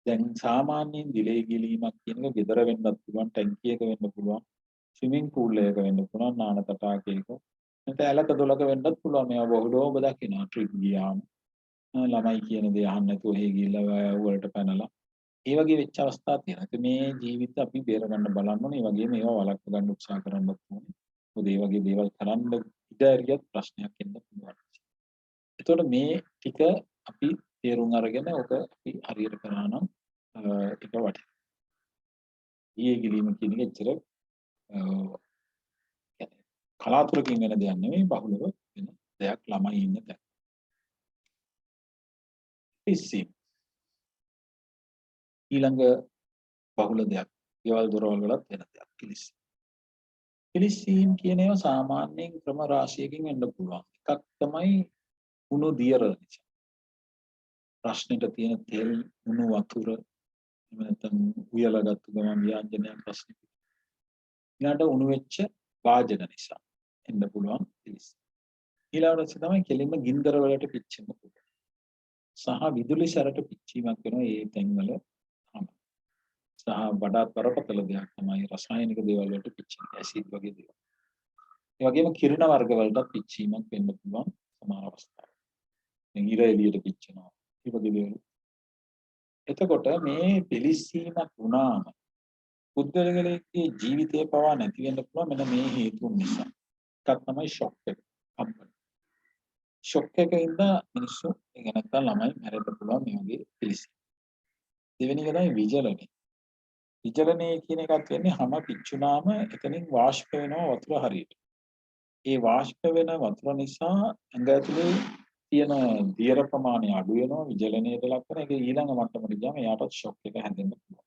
A: දැන් සාමාන්‍යයෙන් දිලේ ගිලීමක් කියන එක ගෙදර වෙන්නත් පුළුවන්, ටැංකියක වෙන්න පුළුවන්, ස්විමින් pool එකක වෙන්න පුළුවන්, නාන තටාකයක. නැත්නම් ඇලක දොලක වෙන්නත් පුළුවන්. මේවා බහුලව ඔබ දකිනවා ට්‍රිප් ගියාම. ළමයි කියන දේ අහන්න නැතුව හේ ගිහිල්ලා වලට පැනලා. ඒ වගේ වෙච්ච අවස්ථා තියෙනවා. ඉතින් මේ ජීවිත අපි බේර ගන්න බලන්න ඕනේ. ඒ වගේම ඒවා වළක්ව ගන්න උත්සාහ කරන්නත් ඕනේ. මොකද ඒ වගේ දේවල් කරන්න ඉඩ ඇරියත් ප්‍රශ්නයක් එන්න පුළුවන්. එතකොට මේ ටික අපි තේරුම් අරගෙන ඔක අපි හරියට කරා නම් ඒක වටිනවා. ඊයේ ගිලීම කියන එක ඇත්තට කලාතුරකින් වෙන දෙයක් නෙමෙයි බහුලව වෙන දෙයක් ළමයි ඉන්න තැන. ඉස්සී ඊළඟ බහුල දෙයක්. ගෙවල් දොරවල් වලත් වෙන දෙයක් පිලිස්සීම්. පිලිස්සීම් කියන ඒවා සාමාන්‍යයෙන් ක්‍රම රාශියකින් වෙන්න පුළුවන්. එකක් තමයි උණු දියර නිසා. ප්‍රශ්නෙට තියෙන තෙල් උණු වතුර එහෙම නැත්නම් උයලා ගත්ත ගමන් ව්‍යාජනයක් ප්‍රශ්නෙ. ඊළඟට උණු වෙච්ච වාජන නිසා එන්න පුළුවන් පිලිස්සීම්. ඊළඟට තමයි කෙලින්ම ගින්දර වලට පිච්චෙන්න පුළුවන්. සහ විදුලි සැරට පිච්චීමක් වෙනවා ඒ තැන්වල. සහ වඩාත් බරපතල දෙයක් තමයි රසායනික දේවල් වලට පිච්චෙන ඇසිඩ් වගේ දේවල්. ඒ වගේම කිරණ වර්ග වලට පිච්චීමක් වෙන්න පුළුවන් සමහර අවස්ථාවල. දැන් ඉර එළියට පිච්චෙනවා. ඒ වගේ දේවල්. එතකොට මේ පිලිස්සීමක් වුණාම පුද්ගලයාගේ ජීවිතය පවා නැති වෙන්න පුළුවන් මෙන්න මේ හේතුන් නිසා. එකක් තමයි ෂොක් එක. කම්පන. ෂොක් එකකින්ද මිනිස්සු ඒක නැත්නම් ළමයි මැරෙන්න පුළුවන් මේ වගේ පිලිස්සීම්. දෙවෙනි එක තමයි විජලනය. විජලනය කියන එකත් වෙන්නේ හැම පිච්චුනාම එතනින් වාෂ්ප වෙනවා වතුර හරියට. ඒ වාෂ්ප වෙන වතුර නිසා ඇඟ ඇතුලේ තියෙන දියර ප්‍රමාණය අඩු වෙනවා විජලනයට ලක් කරන ඒක ඊළඟ මට්ටමට ගියාම එයාට ෂොක් එක හැදෙන්න පුළුවන්.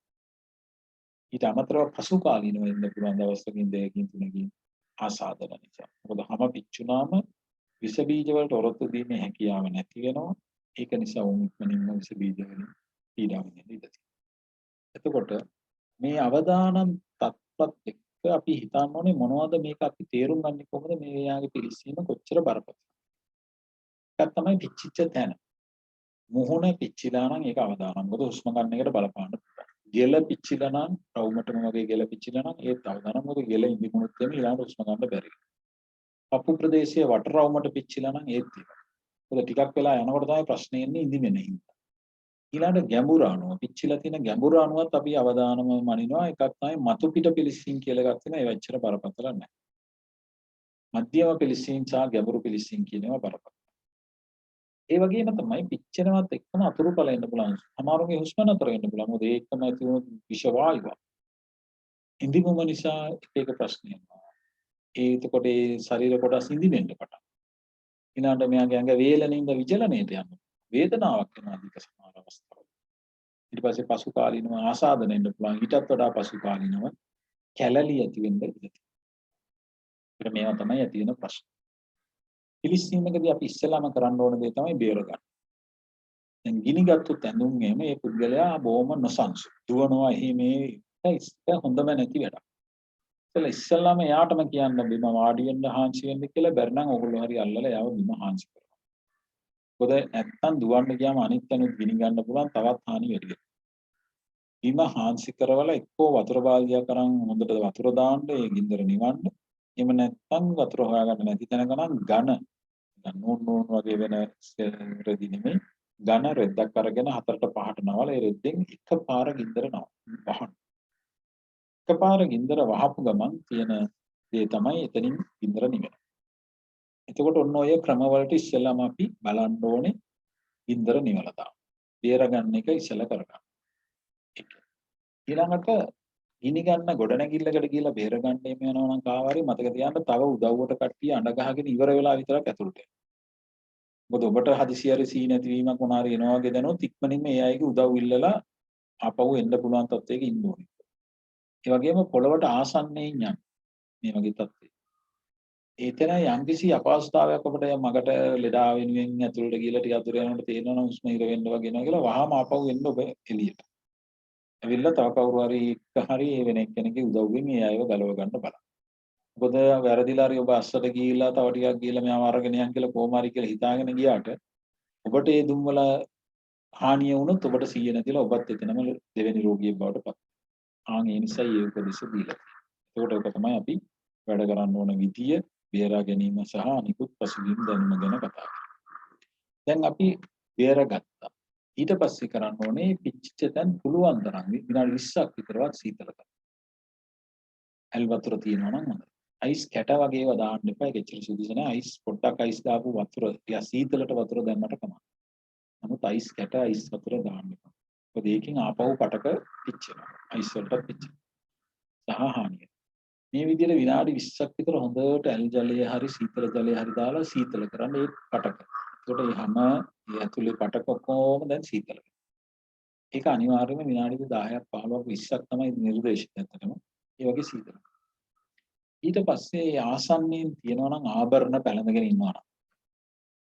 A: ඊට අමතරව පසු කාලීන වෙන්න පුළුවන් දවසකින් දෙකකින් තුනකින් ආසාදන නිසා. මොකද හැම පිච්චුනාම විස බීජ වලට ඔරොත්තු දීමේ හැකියාව නැති වෙනවා. ඒක නිසා උන්මනින්ම විස බීජ වලින් පීඩා වෙන්න ඉඩ තියෙනවා. එතකොට මේ අවදානම් තත්ත්වත් එක්ක අපි හිතන්න ඕනේ මොනවද මේක අපි තේරුම් ගන්නේ කොහොමද මේ යාගේ පිළිස්සීම කොච්චර බරපතල. එකක් තමයි පිච්චිච්ච තැන. මුහුණ පිච්චිලා නම් ඒක අවදානම්. මොකද හුස්ම ගන්න එකට බලපාන්න පුළුවන්. ගෙල පිච්චිලා නම් රවුමටම වගේ ගෙල පිච්චිලා නම් ඒත් අවදානම්. මොකද ගෙල ඉදිමුණුත් එමේ ඊළඟ හුස්ම ගන්න බැරි. පපු ප්‍රදේශයේ වට රවුමට පිච්චිලා නම් ඒත් ඒක. මොකද ටිකක් වෙලා යනකොට තමයි ප්‍රශ්නේ එන්නේ ඉදිමෙන හින්දා. ඊළඟ ගැඹුරු අණුව පිච්චිලා තියෙන ගැඹුරු අණුවත් අපි අවදානම මනිනවා. එකක් තමයි මතු පිට පිලිස්සීම් කියලා එකක් තියෙනවා. ඒ වෙච්චර බරපතල නැහැ. මධ්‍යම පිලිස්සීම් සහ ගැඹුරු පිලිස්සීම් කියනවා බරපතල. ඒ වගේම තමයි පිච්චෙනවත් එක්කම අතුරුඵල එන්න පුළුවන්. සමහරවිට හුස්ම නතර වෙන්න පුළුවන්. මොකද ඒකම ඇති වුණු විෂ වායුව. ඉන්දිමුම නිසා එක ප්‍රශ්න එනවා. එතකොට ඒ ශරීර කොටස් ඉඳින්න පටන්. ඊළඟට මෙයාගේ ඇඟ වේලනින්ද විචලනයට යනවා. වේදනාවක් වෙනවා අධික සමහර අවස්ථාවල. ඊට පස්සේ පසු කාලීනව ආසාදන එන්න පුළුවන්. ඊටත් වඩා පසු කාලීනව කැළලි ඇති වෙන්න ඉඩ තියෙනවා. මේවා තමයි ඇති වෙන ප්‍රශ්න. පිලිස්සීමකදී අපි ඉස්සෙල්ලාම කරන්න ඕන දේ තමයි බේර ගන්න. දැන් ගිනිගත්තු තැඳුම් එහෙම ඒ පුද්ගලයා බොහොම නොසන්සු. දුවනවා එහි ඒක හොඳම නැති වැඩක්. ඉස්සෙල්ලාම එයාටම කියන්න බිම වාඩි වෙන්න හාන්සි වෙන්න කියලා බැරි නම් ඕගොල්ලෝ හරි අල්ලලා යව බිම හාන්සි කරනවා. මොකද නැත්තම් දුවන්න ගියාම අනිත් තැනුත් ගිනි ගන්න පුළුවන් තවත් හානි වැඩි වෙනවා. බිම හාන්සි කරවලා එක්කෝ වතුර බාල්දියක් අරන් හොඳට වතුර දාන්න ඒ ගින්දර නිවන්න. එහෙම නැත්තම් වතුර හොයාගන්න නැති තැනක නම් ඝන නූන් වගේ වෙන රෙදි නෙමෙයි ඝන රෙද්දක් අරගෙන 4ට 5ට නවල ඒ රෙද්දෙන් එකපාර ගින්දර වහන්න. එකපාර ගින්දර වහපු ගමන් තියෙන දේ තමයි එතනින් ගින්දර නිවෙනවා. එතකොට ඔන්න ඔය ක්‍රමවලට ඉස්සෙල්ලාම අපි බලන්න ඕනේ ගින්දර නිවලා දාන්න. බේරගන්න එක ඉස්සෙල්ලා කරගන්න. ඊළඟට ගිනි ගන්න ගොඩනැගිල්ලකට ගිහලා බේරගන්න එම යනවා නම් කාවාරි මතක තියාගන්න තව උදව්වට කට්ටිය අඬ ගහගෙන ඉවර වෙලා විතරක් ඇතුළට එන්න. මොකද ඔබට හදිසිය හරි සී නැතිවීමක් මොනවා හරි එනවා වගේ දැනුත් ඉක්මනින්ම ඒ අයගේ උදව් ඉල්ලලා ආපහු එන්න පුළුවන් තත්ත්වයක ඉන්න ඕනේ. ඒ වගේම පොළවට ආසන්නයෙන් යන්න මේ වගේ තත්ත්වයක. ඒතන යම්කිසි අපහසුතාවයක් අපිට මගට ලෙඩා වෙනුවෙන් ඇතුළට ගිහලා ටික අතුර යනකොට තේරෙනවා නම් උස්ම ඉර වෙන්න වගේ නෝ කියලා වහාම ආපහු එන්න ඔබ එළියට. ඇවිල්ලා තව කවුරු හරි එක්ක හරි වෙන එක්කෙනෙක්ගේ උදව්වෙන් ඒ අයව ගලව ගන්න බලන්න. මොකද වැරදිලා හරි ඔබ අස්සට ගිහිල්ලා තව ටිකක් ගිහිල්ලා මෙයාව අරගෙන යන් කියලා කොහොම හරි කියලා හිතාගෙන ගියාට ඔබට ඒ දුම්වල හානිය වුණොත් ඔබට සිහිය නැතිලා ඔබත් එතනම දෙවෙනි රෝගියෙක් බවට පත් වෙනවා. ඒ නිසා ඒ උපදෙස් දීලා. ඒකට ඔක තමයි අපි වැඩ කරන්න ඕන විදිය, බේරා ගැනීම සහ අනිකුත් පසුබිම් දැනුම ගැන කතා කරන්නේ. දැන් අපි බේරගත්තා. ඊට පස්සේ කරන්න ඕනේ පිච්චිච්ච තැන් පුළුවන් තරම් විනාඩි 20ක් විතරවත් සීතල කරන්න. ඇල් වතුර තියෙනවා නම් හොඳයි. අයිස් කැට වගේ ඒවා දාන්න එපා. ඒක ඇත්තට සුදුසු නෑ. අයිස් පොඩ්ඩක් අයිස් දාපු වතුර ටික සීතලට වතුර දැම්මට කමක්. නමුත් අයිස් කැට අයිස් වතුර දාන්න එපා. මොකද ඒකෙන් ආපහු පටක පිච්චෙනවා. අයිස් වලට පිච්චෙනවා. සහ හානිය. මේ විදිහට විනාඩි 20ක් විතර හොඳට ඇල් ජලය හරි සීතල ජලය හරි දාලා සීතල කරන්න ඒ පටක. ඒකට මේ හැම ඒ ඇතුලේ පටක කොහොම දැන් සීතල. ඒක අනිවාර්යයෙන්ම විනාඩි 10ක් 15ක් 20ක් තමයි නිර්දේශිත ඇත්තටම. ඒ වගේ සීතල. ඊට පස්සේ ආසන්නයෙන් තියෙනවා නම් ආභරණ පැළඳගෙන ඉන්නවා නම්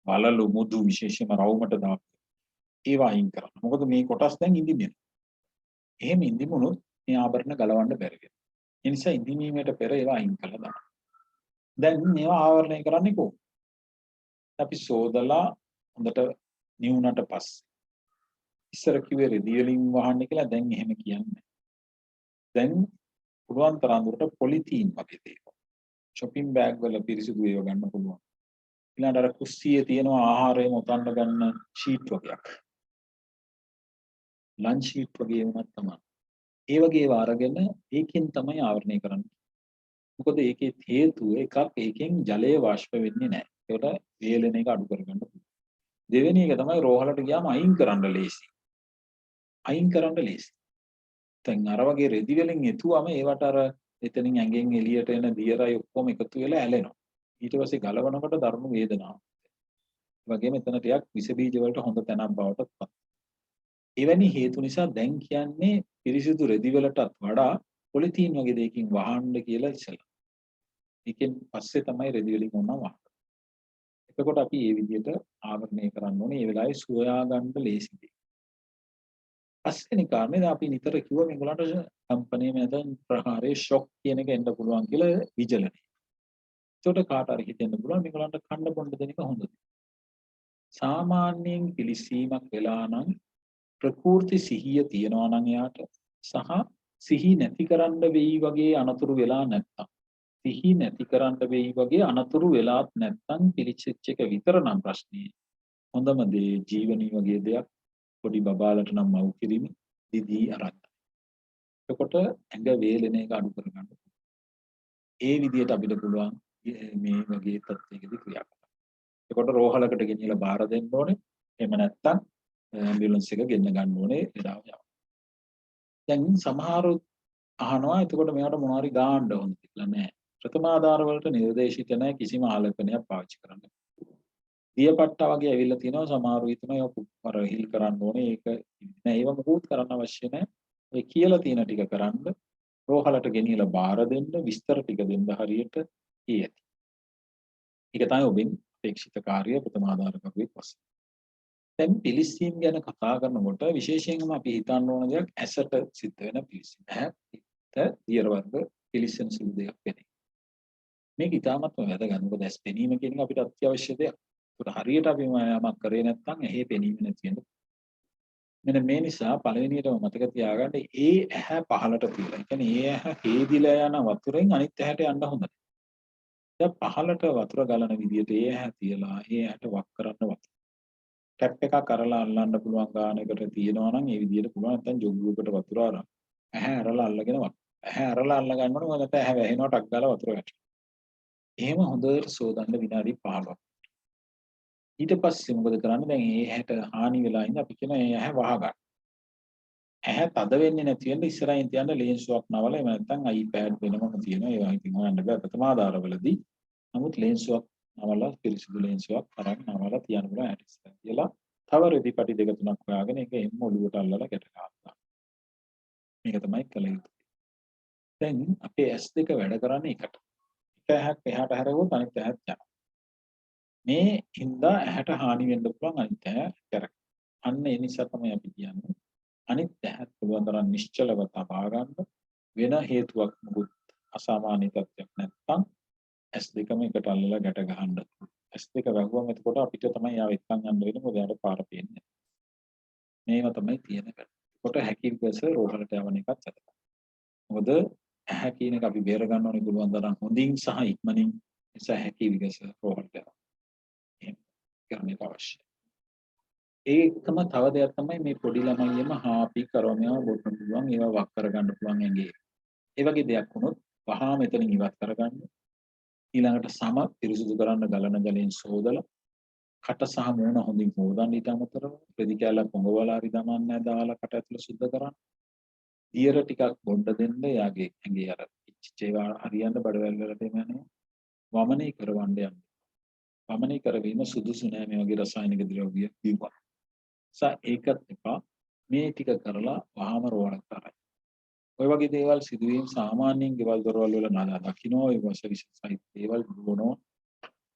A: වලලු මුදු විශේෂයෙන්ම රවුමට දාපු ඒවා අයින් කරන්න. මොකද මේ කොටස් දැන් ඉඳින්නේ. එහෙම ඉඳිමුනොත් මේ ආභරණ ගලවන්න බැරි වෙනවා. ඒ නිසා ඉඳීමීමට පෙර ඒවා අයින් කළා දාන්න. දැන් මේවා ආවරණය කරන්නේ කොහොමද? අපි සෝදලා හොඳට නිවුනට පස්සේ ඉස්සර කිව්වේ රෙදි වලින් වහන්න කියලා දැන් එහෙම කියන්නේ. දැන් පුළුවන් තරම් දුරට පොලිතීන් වගේ දේවල්. shopping bag වල පිරිසිදු ඒවා ගන්න පුළුවන්. ඊළඟට අර කුස්සියේ තියෙන ආහාරයෙන් ඔතන්න ගන්න ෂීට් වගේක්. ලන්ච් ෂීට් වගේ වුණත් තමයි. ඒ වගේ ඒවා අරගෙන ඒකෙන් තමයි ආවරණය කරන්නේ. මොකද ඒකේ හේතුව එකක් ඒකෙන් ජලය වාෂ්ප වෙන්නේ නැහැ. ඒකට වේලෙන එක අඩු කරගන්න පුළුවන්. දෙවෙනි එක තමයි රෝහලට ගියාම අයින් කරන්න ලේසි. අයින් කරන්න ලේසි. දැන් අර වගේ රෙදි වලින් එතුවම ඒවට අර එතනින් ඇඟෙන් එළියට එන දියරයි ඔක්කොම එකතු වෙලා ඇලෙනවා. ඊට පස්සේ ගලවනකොට දරුණු වේදනාවක්. ඒ වගේම එතන ටිකක් විස බීජ වලට හොඳ තැනක් බවට පත්. එවැනි හේතු නිසා දැන් කියන්නේ පිරිසිදු රෙදි වලටත් වඩා පොලිතීන් වගේ දෙයකින් වහන්න කියලා ඉස්සලා. ඒකෙන් පස්සේ තමයි රෙදි වලින් වුණා වහන්න. එතකොට අපි මේ විදිහට ආවරණය කරන්න ඕනේ. මේ වෙලාවේ සුවයා ගන්න ලේසි දෙයක්. පස්වෙනි කාරණේ දැන් අපි නිතර කිව්වා මේගොල්ලන්ට කම්පැනි මැදන් ප්‍රහාරයේ ෂොක් කියන එක එන්න පුළුවන් කියලා විජලනය. ඒකට කාට හරි හිතෙන්න පුළුවන් මේගොල්ලන්ට කන්න බොන්න දෙන එක හොඳද? සාමාන්‍යයෙන් පිළිසීමක් වෙලා නම් ප්‍රකෘති සිහිය තියනවා නම් එයාට සහ සිහි නැති කරන්න වෙයි වගේ අනතුරු වෙලා නැත්තම් සිහි නැති කරන්න වෙයි වගේ අනතුරු වෙලාත් නැත්තම් පිළිච්ච එක විතර නම් ප්‍රශ්නේ. හොඳම දේ ජීවනී වගේ දෙයක් පොඩි බබාලට නම් මව් කිරීම දිදී අරන්. එතකොට ඇඟ වේලෙන එක අඩු කරගන්න. ඒ විදිහට අපිට පුළුවන් මේ වගේ තත්ත්වයකදී ක්‍රියා කරන්න. එතකොට රෝහලකට ගෙනියලා බාර දෙන්න ඕනේ. එහෙම නැත්තම් ඇම්බියුලන්ස් එක ගෙන්න ගන්න ඕනේ එදාම යවන්න. දැන් සමහරු අහනවා එතකොට මෙයාට මොනවාරි ගාන්න ඕනද කියලා නෑ. ප්‍රථමාධාර වලට නිර්දේශිත නැහැ කිසිම ආලේපනයක් පාවිච්චි කරන්න. දියපට්ට වගේ ඇවිල්ලා තිනවා සමහරු හිතනවා ඒක අර හිල් කරන්න ඕනේ ඒක නෑ ඒව මොකුත් කරන්න අවශ්‍ය නෑ. ඒ කියලා තියෙන ටික කරන්න රෝහලට ගෙනියලා බාර දෙන්න විස්තර ටික දෙන්න හරියට ඒ ඇති. ඒක තමයි ඔබෙන් අපේක්ෂිත කාර්ය ප්‍රථමාධාර කරුවෙක් වශයෙන්. දැන් පිලිස්සීම් ගැන කතා කරනකොට විශේෂයෙන්ම අපි හිතන්න ඕන දෙයක් ඇසට සිද්ධ වෙන පිලිස්සීම්. ඇහත් දියර වර්ග පිලිස්සෙන සුළු දෙයක් වෙන්නේ. මේක ඉතාමත්ම වැදගත්. මොකද ඇස් පෙනීම කියන එක අපිට අත්‍යවශ්‍ය දෙයක්. ඒකට හරියට අපි යමක් කරේ නැත්නම් ඇහි පෙනීම නැති වෙනවා. මෙන්න මේ නිසා පළවෙනියටම මතක තියාගන්න ඒ ඇහැ පහළට තියලා. ඒ කියන්නේ ඒ ඇහැ හේදිලා යන වතුරෙන් අනිත් ඇහැට යන්න හොඳ නැහැ. දැන් පහළට වතුර ගලන විදිහට ඒ ඇහැ තියලා ඒ ඇහැට වක් කරන්න වතුර. ටැප් එකක් කරලා අල්ලන්න පුළුවන් ගානකට තියෙනවා නම් ඒ විදිහට පුළුවන් නැත්නම් ජොග්ගුවකට වතුර අරන් ඇහැ අරලා අල්ලගෙන වක්. ඇහැ අරලා අල්ල ගන්නකොට මොකද ඇහැ වැහෙනවා ටක් ගාලා වතුර වැටෙනවා. එහෙම හොඳට සෝදන්න විනාඩි 15ක්. ඊට පස්සේ මොකද කරන්නේ? දැන් ඒ ඇහැට හානි වෙලා ඉඳ අපි කියන ඒ ඇහැ වහ ගන්න. ඇහැ තද වෙන්නේ නැති වෙන්න ඉස්සරහින් තියන්න ලේන්සුවක් නවල එහෙම නැත්නම් iPad වෙනමම තියෙනවා. ඒවා ඉතින් හොයන්න බෑ ප්‍රථමාධාරවලදී. නමුත් ලේන්සුවක් නවලා පිරිසිදු ලේන්සුවක් අරන් නවලා තියන්න පුළුවන් ඇට ඉස්සරහ කියලා. තව රෙදි පැටි දෙක තුනක් හොයාගෙන ඒක එම්ම ඔලුවට අල්ලලා ගැට ගන්නවා. මේක තමයි කළ යුත්තේ. දැන් අපේ S2 වැඩ කරන්නේ එකට. එක ඇහක් එහාට හැරෙවොත් අනිත් ඇහත් යනවා. මේ හින්දා ඇහැට හානි වෙන්න පුළුවන් අනිත් ඇහැ කැරක්. අන්න ඒ නිසා තමයි අපි කියන්නේ අනිත් ඇහත් පුළුවන් තරම් නිශ්චලව තබා ගන්න වෙන හේතුවක් මොකුත් අසාමාන්‍ය තත්ත්වයක් නැත්නම් S2ම එකට අල්ලලා ගැට ගහන්න. S2 වැහුවම එතකොට අපිට තමයි යාව එක්කන් යන්න වෙන්නේ මොකද යාට පාර පේන්නේ. මේව තමයි තියෙන වැඩ. කොට හැකිලිකස රෝහලට යවන එකත් වැදගත්. මොකද ඇහැ කියන එක අපි බේර ගන්න ඕනේ පුළුවන් තරම් හොඳින් සහ ඉක්මනින් නිසා හැකිලිකස රෝහලට යවන්න. එහෙම කරන්න අවශ්‍යයි. ඒකම තව දෙයක් තමයි මේ පොඩි ළමයින්ම හාපි කරෝමියව බොන්න පුළුවන් ඒවා වක් කරගන්න පුළුවන් ඇඟේ. ඒ වගේ දෙයක් වුණොත් වහාම එතනින් ඉවත් කරගන්න. ඊළඟට සම පිරිසිදු කරන්න ගලන ජලයෙන් සෝදලා කට සහ මූණ හොඳින් හොදන්න ඊට අමතරව රෙදි කැල්ලක් පොඟවලා හරි දමන්නේ දාලා කට ඇතුළ සුද්ධ කරන්න. දියර ටිකක් බොන්න දෙන්න යාගේ ඇඟේ අර ඉච්ච ඒවා හරියන්න බඩවැල් වලට එමනේ වමනේ කරවන්න යන්න. වමනේ කරවීම සුදුසු නෑ මේ වගේ රසායනික ද්‍රව්‍ය බිව්වා. ඒකත් එපා මේ ටික කරලා වහාම රෝහලට තරයි. ඔය වගේ දේවල් සිදුවීම් සාමාන්‍යයෙන් ගෙවල් දොරවල් වල නලා දකින්න ඔය විශේෂයි දේවල් බොනෝ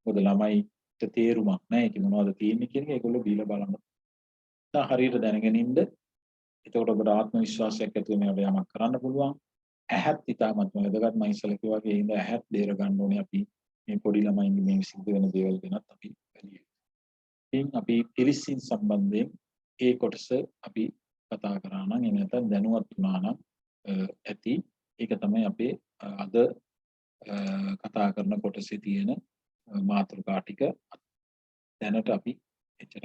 A: මොකද ළමයිට තේරුමක් නැහැ ඒක මොනවද තියෙන්නේ කියන එක ඒගොල්ලෝ බීලා බලන්න. හරියට දැනගෙන ඉන්න. එතකොට ඔබට ආත්ම විශ්වාසයක් ඇති වෙන යමක් කරන්න පුළුවන්. ඇහත් ඉතාමත්ම වැදගත් මම ඉස්සෙල්ලා කිව්වා වගේ ඉඳ ඇහත් බේර ගන්න ඕනේ අපි මේ පොඩි ළමයින්ගේ මේ සිද්ධ වෙන දේවල් ගැනත් අපි බැලිය යුතුයි. ඉතින් අපි පිළිසින් සම්බන්ධයෙන් ඒ කොටස අපි කතා කරා නම් එහෙම නැත්නම් දැනුවත් වුණා නම් ඇති. ඒක තමයි අපේ අද කතා කරන කොටසේ තියෙන මාතෘකා ටික. දැනට අපි